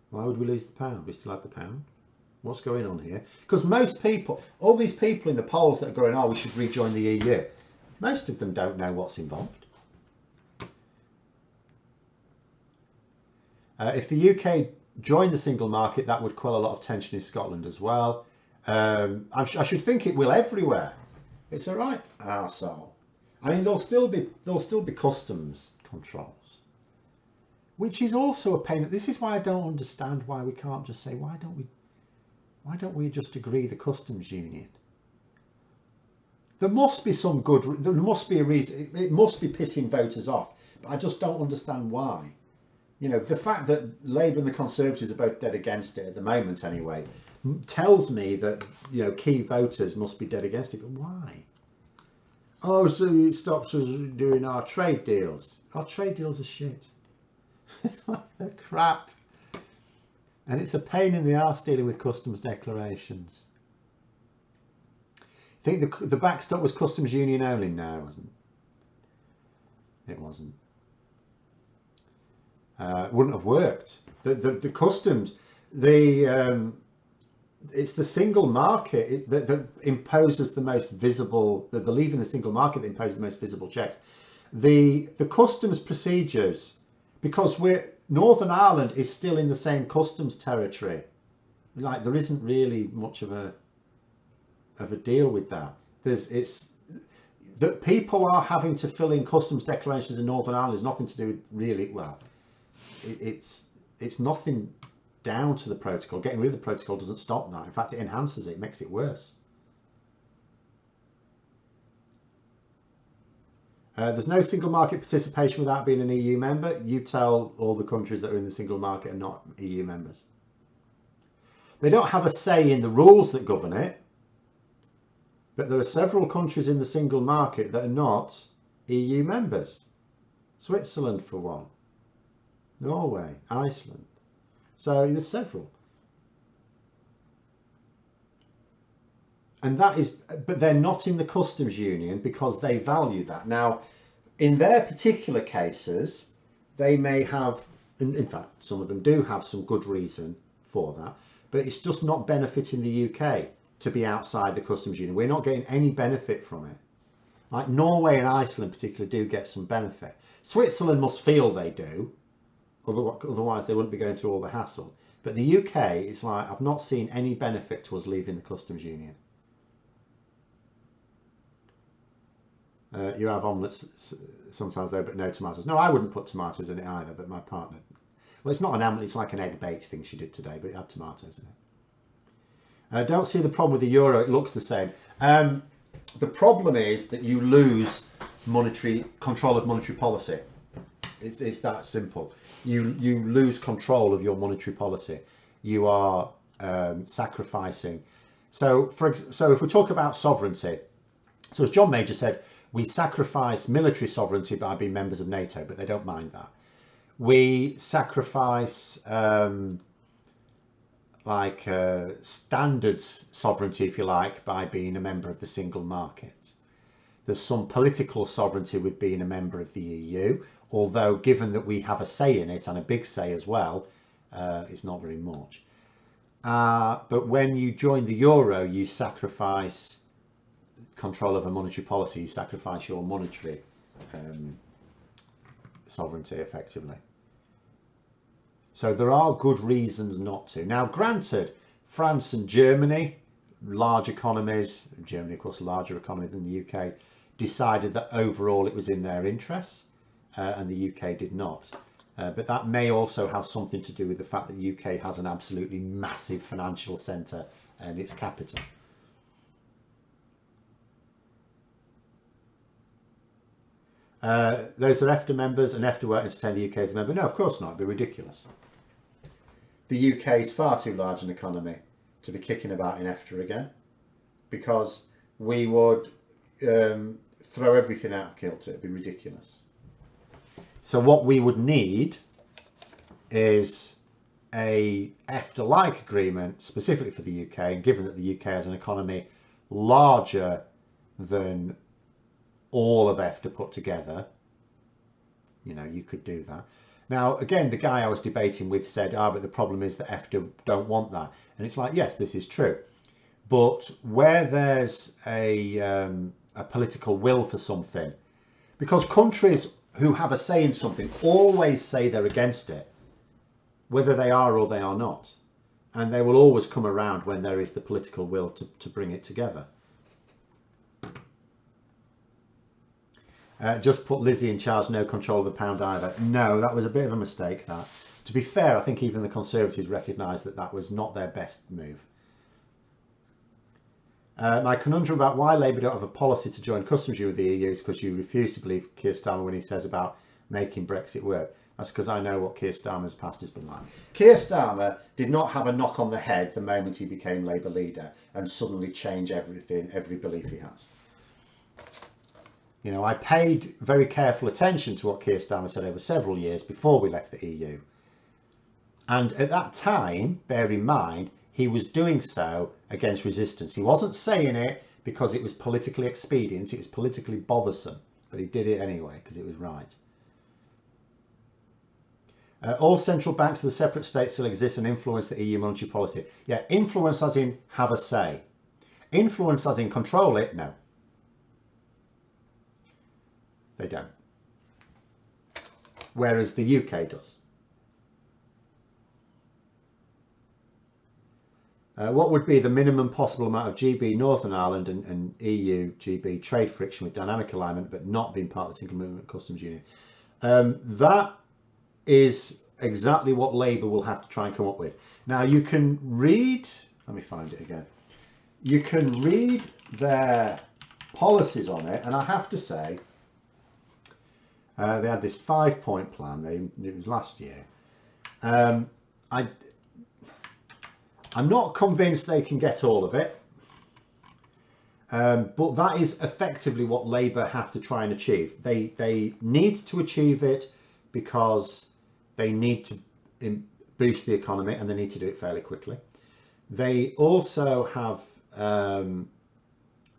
[SPEAKER 1] Why would we lose the pound? We still have the pound. What's going on here? Because most people, all these people in the polls that are going, oh, we should rejoin the EU, most of them don't know what's involved. If the UK joined the single market, that would quell a lot of tension in Scotland as well. I should think it will everywhere. It's a right arsehole. I mean, there'll still be customs controls, which is also a pain. This is why I don't understand why we can't just say, why don't we just agree the customs union? There must be some good, there must be a reason. It must be pissing voters off, but I just don't understand why. You know, the fact that Labour and the Conservatives are both dead against it at the moment anyway, tells me that, you know, key voters must be dead against it. But why? Oh, so it stops us doing our trade deals. Our trade deals are shit. It's like they're crap. And it's a pain in the arse dealing with customs declarations. I think the backstop was customs union only. No, it wasn't. It wasn't. Wouldn't have worked. The customs, it's the single market that imposes the most visible, the leaving the single market that imposes the most visible checks. The customs procedures, because Northern Ireland is still in the same customs territory, like there isn't really much of a deal with that. It's that people are having to fill in customs declarations in Northern Ireland is nothing to do with really, well, it's nothing down to the protocol. Getting rid of the protocol doesn't stop that. In fact, it enhances it, it makes it worse. There's no single market participation without being an EU member. You tell all the countries that are in the single market are not EU members. They don't have a say in the rules that govern it, but there are several countries in the single market that are not EU members. Switzerland for one, Norway, Iceland. So there's several. And that is, but they're not in the customs union because they value that. Now, in their particular cases, they may have, in fact, some of them do have some good reason for that, but it's just not benefiting the UK to be outside the customs union. We're not getting any benefit from it. Like Norway and Iceland particularly do get some benefit. Switzerland must feel they do, otherwise they wouldn't be going through all the hassle. But the UK, it's like, I've not seen any benefit to us leaving the customs union. You have omelettes sometimes though, but no tomatoes. No, I wouldn't put tomatoes in it either, but my partner. Well, it's not an omelette, it's like an egg baked thing she did today, but it had tomatoes in it. I don't see the problem with the euro, it looks the same. The problem is that you lose monetary control of monetary policy. It's that simple. You lose control of your monetary policy. You are sacrificing. So if we talk about sovereignty, so as John Major said, we sacrifice military sovereignty by being members of NATO, but they don't mind that. We sacrifice standards sovereignty, if you like, by being a member of the single market. There's some political sovereignty with being a member of the EU, although given that we have a say in it, and a big say as well, it's not very much. But when you join the euro, you sacrifice control over monetary policy, you sacrifice your monetary sovereignty effectively. So there are good reasons not to. Now, granted, France and Germany, large economies, Germany of course a larger economy than the UK, decided that overall it was in their interests, and the UK did not. But that may also have something to do with the fact that the UK has an absolutely massive financial centre and its capital. Those are EFTA members, and EFTA won't entertain the UK as a member. No, of course not. It'd be ridiculous. The UK is far too large an economy to be kicking about in EFTA again, because we would throw everything out of kilter. It'd be ridiculous. So what we would need is a EFTA-like agreement specifically for the UK, and given that the UK has an economy larger than all of EFTA put together, you know, you could do that. Now, again, the guy I was debating with said, but the problem is that EFTA don't want that. And it's like, yes, this is true. But where there's a political will for something, because countries who have a say in something always say they're against it, whether they are or they are not. And they will always come around when there is the political will to bring it together. Just put Lizzie in charge, no control of the pound either. No, that was a bit of a mistake, that. To be fair, I think even the Conservatives recognised that that was not their best move. My conundrum about why Labour don't have a policy to join customs union with the EU is because you refuse to believe Keir Starmer when he says about making Brexit work. That's because I know what Keir Starmer's past has been like. Keir Starmer did not have a knock on the head the moment he became Labour leader and suddenly change everything, every belief he has. You know, I paid very careful attention to what Keir Starmer said over several years before we left the EU. And at that time, bear in mind, he was doing so against resistance. He wasn't saying it because it was politically expedient, it was politically bothersome, but he did it anyway because it was right. All central banks of the separate states still exist and influence the EU monetary policy. Yeah, influence as in have a say. Influence as in control it, no. They don't. Whereas the UK does. What would be the minimum possible amount of GB Northern Ireland and EU GB trade friction with dynamic alignment but not being part of the single movement customs union? That is exactly what Labour will have to try and come up with. Now you can read, let me find it again. You can read their policies on it, and I have to say, they had this 5-point plan. It was last year. I'm not convinced they can get all of it, but that is effectively what Labour have to try and achieve. They need to achieve it because they need to boost the economy, and they need to do it fairly quickly. They also have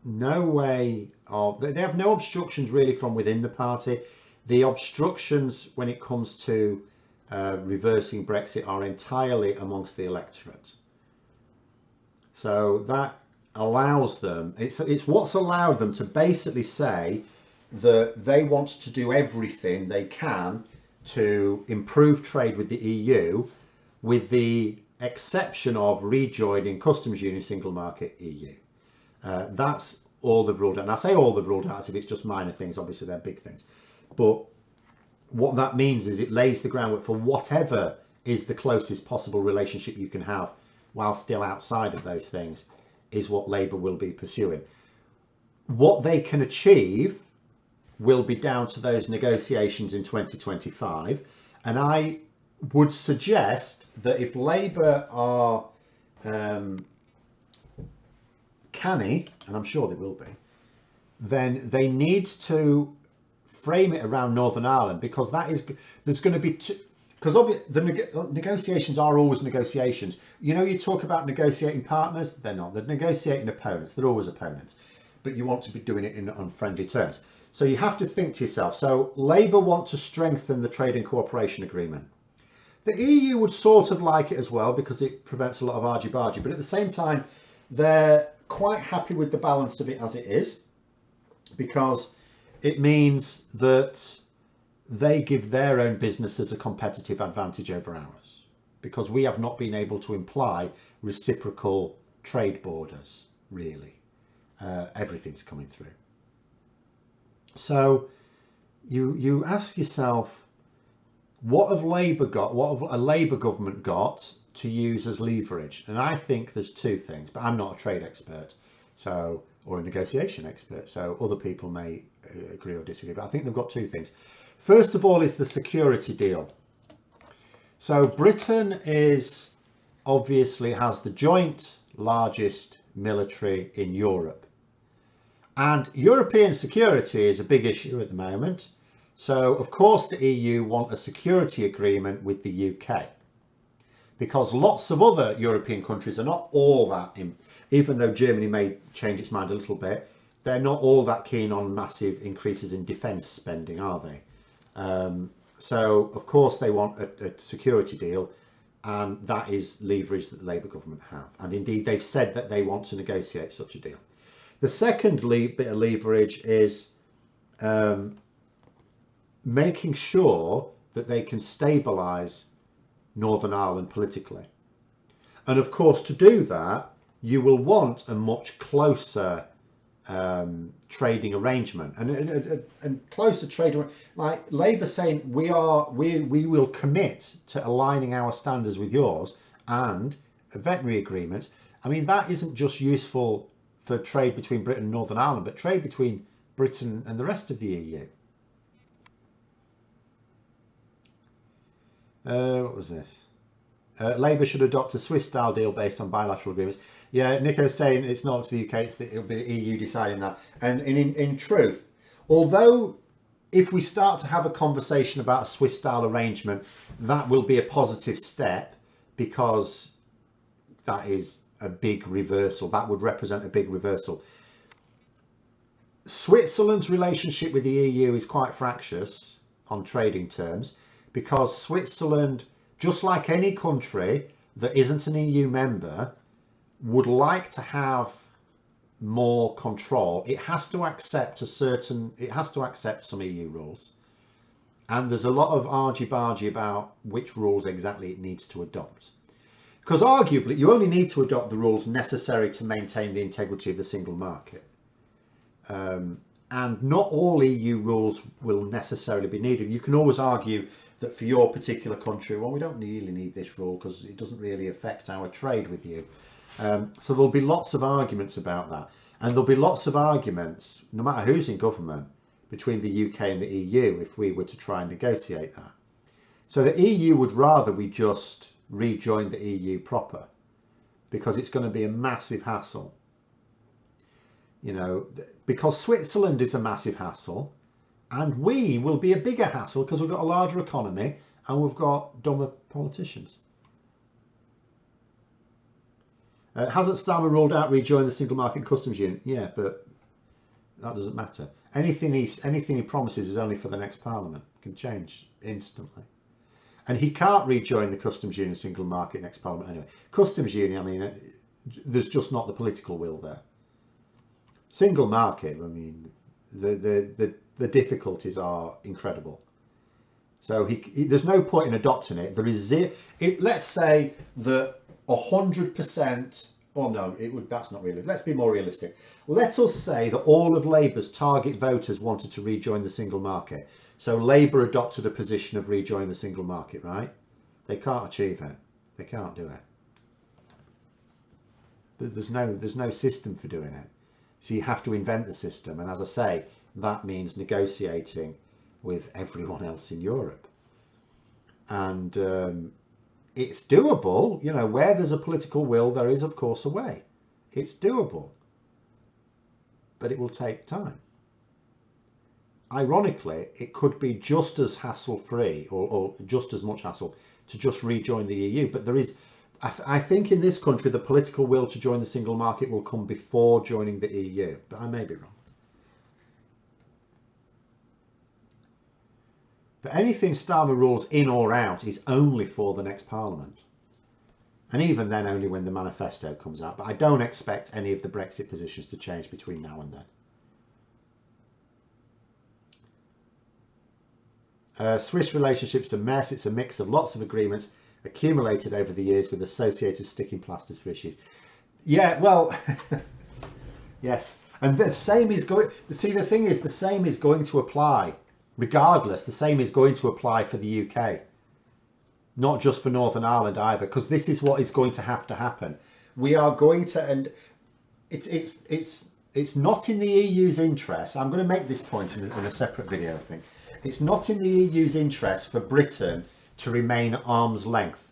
[SPEAKER 1] no way of, they have no obstructions really from within the party. The obstructions when it comes to reversing Brexit are entirely amongst the electorate. So that allows them, it's what's allowed them to basically say that they want to do everything they can to improve trade with the EU, with the exception of rejoining customs union, single market, EU. That's all they've ruled out. And I say all they've ruled out as if it's just minor things. Obviously, they're big things. But what that means is it lays the groundwork for whatever is the closest possible relationship you can have while still outside of those things is what Labour will be pursuing. What they can achieve will be down to those negotiations in 2025. And I would suggest that if Labour are canny, and I'm sure they will be, then they need to frame it around Northern Ireland, because there's going to be because the negotiations are always negotiations. You talk about negotiating partners, they're not. They're negotiating opponents. They're always opponents, but you want to be doing it on friendly terms. So you have to think to yourself, so Labour want to strengthen the trade and cooperation agreement. The EU would sort of like it as well, because it prevents a lot of argy-bargy, but at the same time, they're quite happy with the balance of it as it is, because it means that they give their own businesses a competitive advantage over ours, because we have not been able to imply reciprocal trade borders, really. Everything's coming through. So you ask yourself, what have Labour got, what have a Labour government got to use as leverage? And I think there's two things, but I'm not a trade expert, or a negotiation expert, so other people may agree or disagree, but I think they've got two things. First of all is the security deal. So Britain obviously has the joint largest military in Europe. And European security is a big issue at the moment. So, of course, the EU want a security agreement with the UK, because lots of other European countries are not all that, even though Germany may change its mind a little bit, they're not all that keen on massive increases in defence spending, are they? So, of course, they want a security deal, and that is leverage that the Labour government have. And indeed, they've said that they want to negotiate such a deal. The second bit of leverage is making sure that they can stabilise Northern Ireland politically. And of course, to do that, you will want a much closer trading arrangement, and closer trading, like Labour saying we will commit to aligning our standards with yours and a veterinary agreement. I mean, that isn't just useful for trade between Britain and Northern Ireland, but trade between Britain and the rest of the EU. What was this? Labour should adopt a Swiss-style deal based on bilateral agreements. Yeah, Nico's saying it's not up to the UK, it'll be the EU deciding that. And in truth, although if we start to have a conversation about a Swiss-style arrangement, that will be a positive step, because that is a big reversal. That would represent a big reversal. Switzerland's relationship with the EU is quite fractious on trading terms, because Switzerland, just like any country that isn't an EU member, would like to have more control. It has to accept some EU rules, and there's a lot of argy-bargy about which rules exactly it needs to adopt, because arguably you only need to adopt the rules necessary to maintain the integrity of the single market, and not all EU rules will necessarily be needed. You can always argue that for your particular country, well, we don't really need this rule because it doesn't really affect our trade with you. So there'll be lots of arguments about that, and there'll be lots of arguments, no matter who's in government, between the UK and the EU if we were to try and negotiate that. So the EU would rather we just rejoin the EU proper, because it's going to be a massive hassle. Because Switzerland is a massive hassle, and we will be a bigger hassle because we've got a larger economy and we've got dumber politicians. Hasn't Starmer ruled out rejoining the single market customs union? Yeah, but that doesn't matter. Anything he promises is only for the next parliament. It can change instantly. And he can't rejoin the customs union single market next parliament anyway. Customs union, I mean, there's just not the political will there. Single market, I mean, the difficulties are incredible. So there's no point in adopting it. There is zero. Let's say that 100%. Oh no, that's not realistic. Let's be more realistic. Let us say that all of Labour's target voters wanted to rejoin the single market. So Labour adopted a position of rejoining the single market, right? They can't achieve it. They can't do it. There's no system for doing it. So you have to invent the system. And as I say, that means negotiating with everyone else in Europe. And it's doable. You know, where there's a political will, there is, of course, a way. It's doable. But it will take time. Ironically, it could be just as hassle-free or just as much hassle to just rejoin the EU. But there is, I think in this country, the political will to join the single market will come before joining the EU. But I may be wrong. But anything Starmer rules in or out is only for the next parliament. And even then, only when the manifesto comes out. But I don't expect any of the Brexit positions to change between now and then. Swiss relationship's a mess. It's a mix of lots of agreements accumulated over the years with associated sticking plasters for issues. Yeah, well, yes. And the same is going, see, the thing is, the same is going to apply. Regardless, the same is going to apply for the UK. Not just for Northern Ireland either, because this is what is going to have to happen. We are going to, and it's not in the EU's interest. I'm going to make this point in a separate video, I think. It's not in the EU's interest for Britain to remain at arm's length.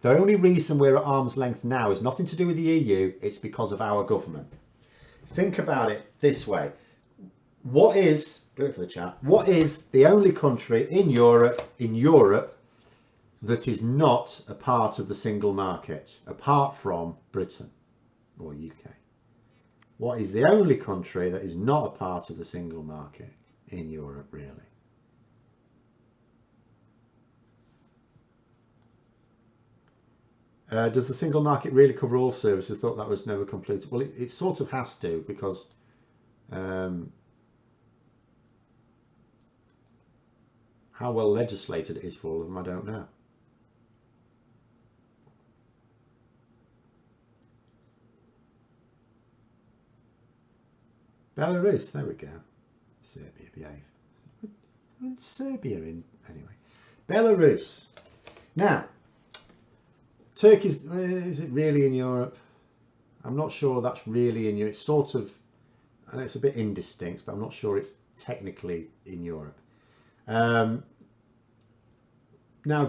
[SPEAKER 1] The only reason we're at arm's length now is nothing to do with the EU. It's because of our government. Think about it this way. What is, do it for the chat, what is the only country in Europe that is not a part of the single market, apart from Britain or UK? What is the only country that is not a part of the single market in Europe, really? Does the single market really cover all services? I thought that was never completed. Well, it sort of has to, because how well legislated it is for all of them, I don't know. Belarus, there we go. Serbia, behave. What's Serbia in, anyway? Belarus. Now, Turkey's, is it really in Europe? I'm not sure that's really in Europe. It's sort of, I know it's a bit indistinct, but I'm not sure it's technically in Europe. Now,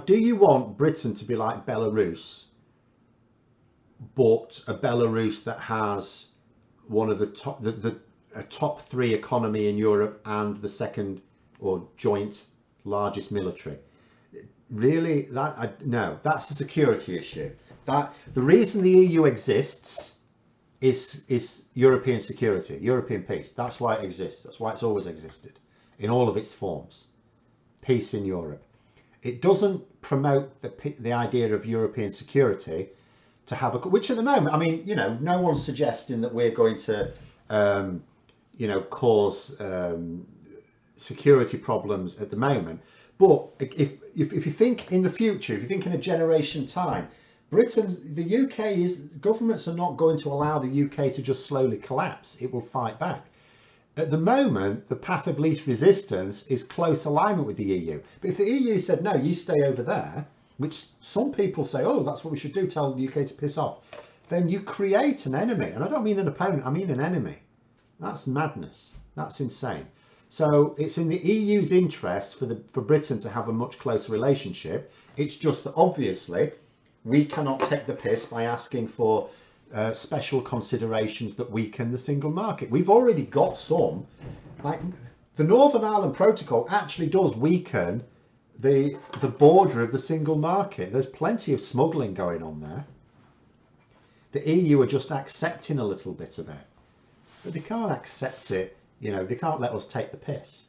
[SPEAKER 1] do you want Britain to be like Belarus, but a Belarus that has one of the top, a top 3 economy in Europe and the second or joint largest military? Really, no, that's a security issue. That the reason the EU exists is European security, European peace. That's why it exists. That's why it's always existed in all of its forms. Peace in Europe. It doesn't promote the idea of European security to have a, which at the moment, I mean, you know, no one's suggesting that we're going to, you know, cause security problems at the moment. But if you think in the future, if you think in a generation time, Britain, the UK is, governments are not going to allow the UK to just slowly collapse. It will fight back. At the moment, the path of least resistance is close alignment with the EU. But if the EU said, no, you stay over there, which some people say, oh, that's what we should do, tell the UK to piss off, then you create an enemy. And I don't mean an opponent, I mean an enemy. That's madness. That's insane. So it's in the EU's interest for Britain to have a much closer relationship. It's just that obviously we cannot take the piss by asking for special considerations that weaken the single market. We've already got some. Like the Northern Ireland Protocol actually does weaken the border of the single market. There's plenty of smuggling going on there. The EU are just accepting a little bit of it, but they can't accept it. You know, they can't let us take the piss.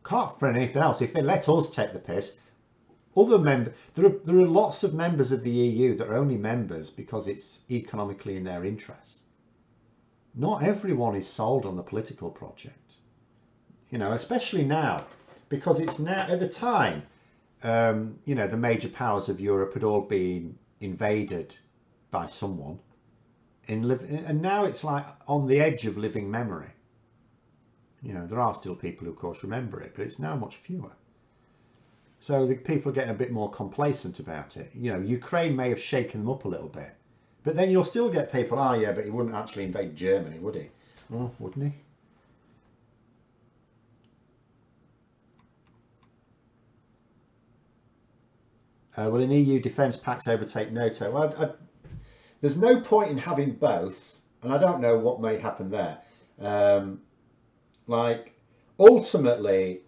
[SPEAKER 1] Can't for anything else. If they let us take the piss, other members, there are lots of members of the EU that are only members because it's economically in their interest. Not everyone is sold on the political project, you know, especially now, because it's now, at the time, you know, the major powers of Europe had all been invaded by someone, and now it's like on the edge of living memory. You know, there are still people who, of course, remember it, but it's now much fewer. So the people are getting a bit more complacent about it. You know, Ukraine may have shaken them up a little bit, but then you'll still get people, oh yeah, but he wouldn't actually invade Germany, would he? Oh, wouldn't he? Will an EU defence pact overtake NATO? Well, there's no point in having both, and I don't know what may happen there. Like, ultimately,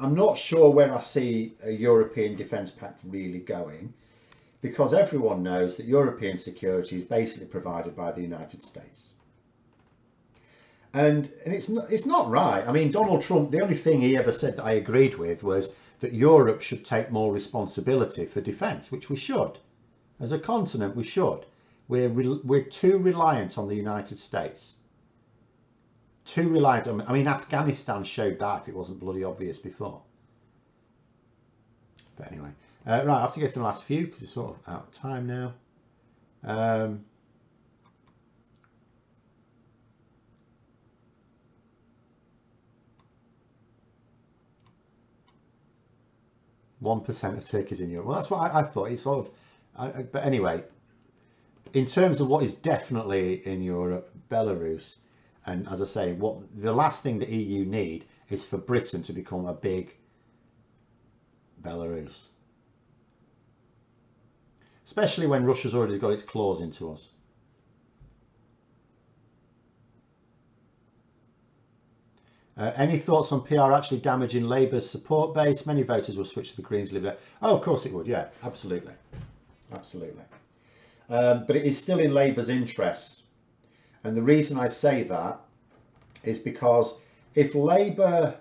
[SPEAKER 1] I'm not sure where I see a European defence pact really going, because everyone knows that European security is basically provided by the United States. And it's not right. I mean, Donald Trump, the only thing he ever said that I agreed with was that Europe should take more responsibility for defence, which we should. As a continent, we should. We're too reliant on the United States. Too reliant on, I mean, Afghanistan showed that if it wasn't bloody obvious before. But anyway, right, I have to go through the last few because we're sort of out of time now. 1% of Turkey's in Europe. Well, that's what I thought. It's sort of, but anyway, in terms of what is definitely in Europe, Belarus, and as I say, what the last thing the EU need is for Britain to become a big Belarus. Especially when Russia's already got its claws into us. Any thoughts on PR actually damaging Labour's support base? Many voters will switch to the Greens. Oh, of course it would. Yeah, absolutely. Absolutely. But it is still in Labour's interests. And the reason I say that is because if Labour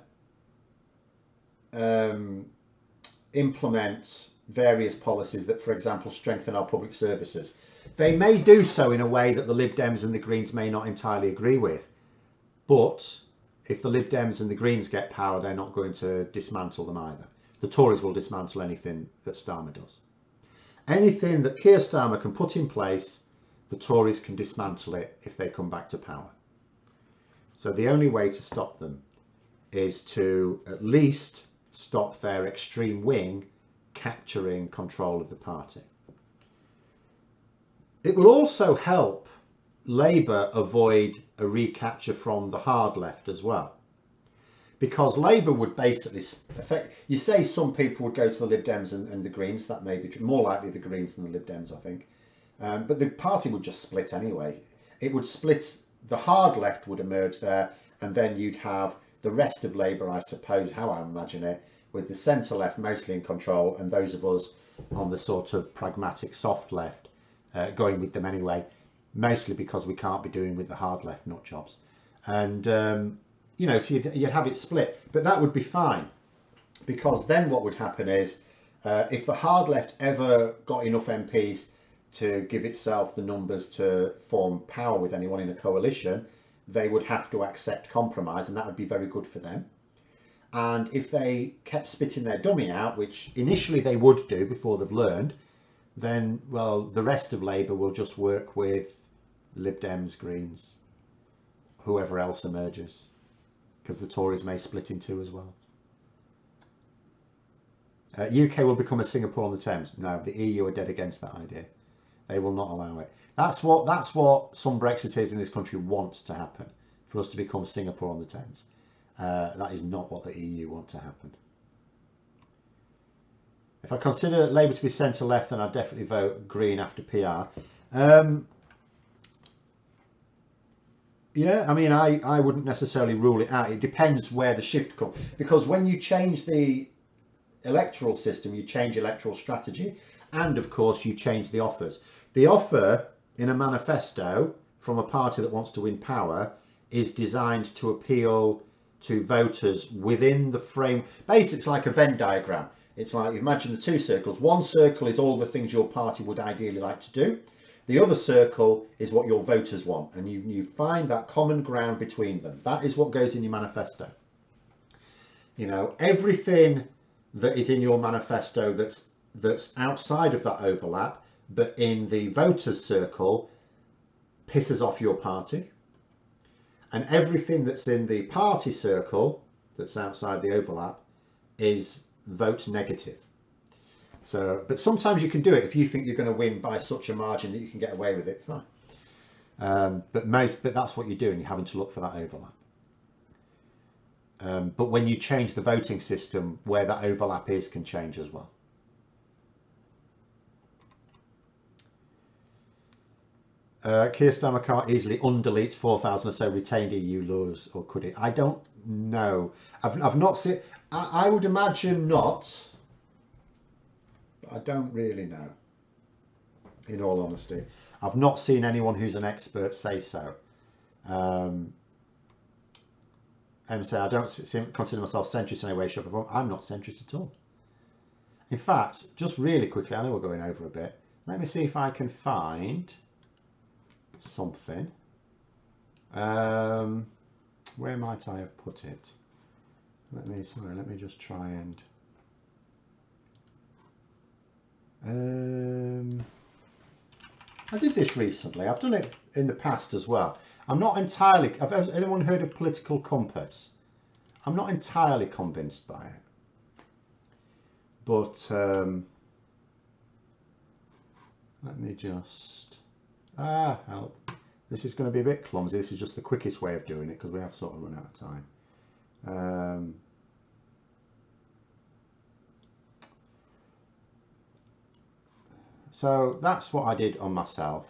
[SPEAKER 1] implement various policies that, for example, strengthen our public services, they may do so in a way that the Lib Dems and the Greens may not entirely agree with. But if the Lib Dems and the Greens get power, they're not going to dismantle them either. The Tories will dismantle anything that Starmer does. Anything that Keir Starmer can put in place, the Tories can dismantle it if they come back to power. So the only way to stop them is to at least stop their extreme wing capturing control of the party. It will also help Labour avoid a recapture from the hard left as well, because Labour would basically you say some people would go to the Lib Dems and the Greens. That may be more likely the Greens than the Lib Dems, I think, but the party would just split anyway. It would split. The hard left would emerge there, and then you'd have the rest of Labour, I suppose, how I imagine it, with the centre left mostly in control, and those of us on the sort of pragmatic soft left going with them anyway, mostly because we can't be doing with the hard left nut jobs. And you know, so you'd have it split, but that would be fine, because then what would happen is if the hard left ever got enough MPs to give itself the numbers to form power with anyone in a coalition, they would have to accept compromise, and that would be very good for them. And if they kept spitting their dummy out, which initially they would do before they've learned, then, well, the rest of Labour will just work with Lib Dems, Greens, whoever else emerges, because the Tories may split in two as well. UK will become a Singapore on the Thames. No, the EU are dead against that idea. They will not allow it. That's what some Brexiteers in this country want to happen, for us to become Singapore on the Thames. That is not what the EU want to happen. If I consider Labour to be centre-left, then I'd definitely vote Green after PR. Yeah, I mean, I wouldn't necessarily rule it out. It depends where the shift comes. Because when you change the electoral system, you change electoral strategy. And, of course, you change the offers. The offer in a manifesto from a party that wants to win power is designed to appeal to voters within the frame. Basically, it's like a Venn diagram. It's like, imagine the two circles. One circle is all the things your party would ideally like to do. The other circle is what your voters want, and you find that common ground between them. That is what goes in your manifesto. You know, everything that is in your manifesto that's outside of that overlap, but in the voters' circle, pisses off your party. And everything that's in the party circle, that's outside the overlap, is vote negative. So, but sometimes you can do it if you think you're going to win by such a margin that you can get away with it, fine. But that's what you're doing. You're having to look for that overlap. But when you change the voting system, where that overlap is can change as well. Keir Starmer can't easily undelete 4,000 or so retained EU laws, or could it? I don't know. I've not seen. I would imagine not. But I don't really know. In all honesty, I've not seen anyone who's an expert say so. And say I don't consider myself centrist in any way, shape, or form. I'm not centrist at all. In fact, just really quickly, I know we're going over a bit. Let me see if I can find something. Where might I have put it? Let me just try and I did this recently. I've done it in the past as well. I'm not entirely. Have anyone heard of political compass? I'm not entirely convinced by it, but let me just help. This is going to be a bit clumsy. This is just the quickest way of doing it because we have sort of run out of time. So that's what I did on myself.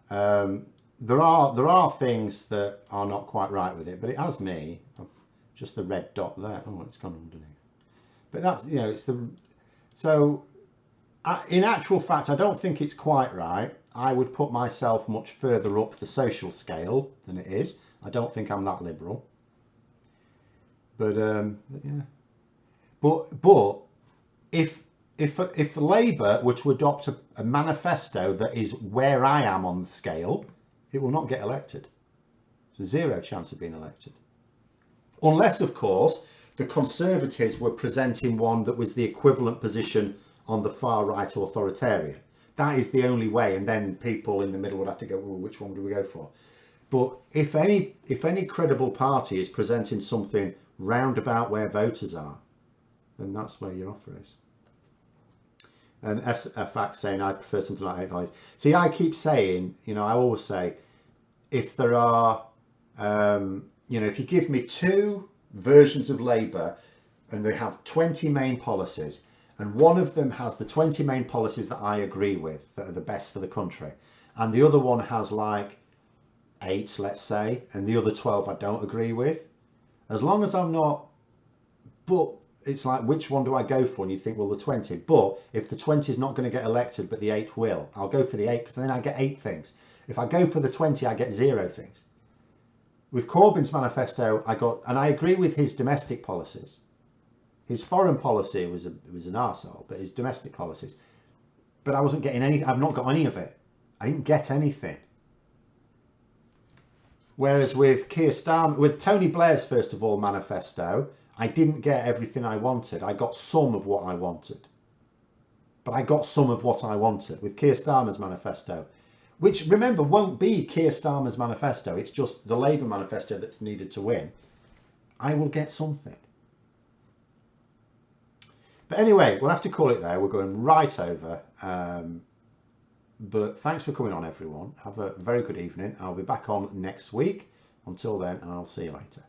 [SPEAKER 1] There are things that are not quite right with it, but it has me. Just the red dot there. Oh, it's gone underneath. But that's, you know, it's the. So in actual fact, I don't think it's quite right. I would put myself much further up the social scale than it is. I don't think I'm that liberal. But yeah. But if Labour were to adopt a manifesto that is where I am on the scale, it will not get elected. There's zero chance of being elected. Unless, of course, the Conservatives were presenting one that was the equivalent position on the far right authoritarian. That is the only way, and then people in the middle would have to go, well, which one do we go for? But if any credible party is presenting something roundabout where voters are, then that's where your offer is. And SFX saying I prefer something like 8 values. See, I keep saying, you know, I always say, if there are, you know, if you give me 2 versions of Labour and they have 20 main policies, and one of them has the 20 main policies that I agree with, that are the best for the country, and the other one has like 8, let's say, and the other 12 I don't agree with, as long as I'm not, but it's like, which one do I go for? And you think, well, the 20. But if the 20 is not going to get elected, but the 8 will, I'll go for the 8 because then I get 8 things. If I go for the 20, I get 0 things. With Corbyn's manifesto, and I agree with his domestic policies. His foreign policy was an arsehole, but his domestic policies. But I wasn't getting any. I've not got any of it. I didn't get anything. Whereas with Keir Starmer, with Tony Blair's first of all manifesto, I didn't get everything I wanted. I got some of what I wanted. But I got some of what I wanted with Keir Starmer's manifesto, which, remember, won't be Keir Starmer's manifesto. It's just the Labour manifesto that's needed to win. I will get something. But anyway, we'll have to call it there. We're going right over. But thanks for coming on, everyone. Have a very good evening. I'll be back on next week. Until then, I'll see you later.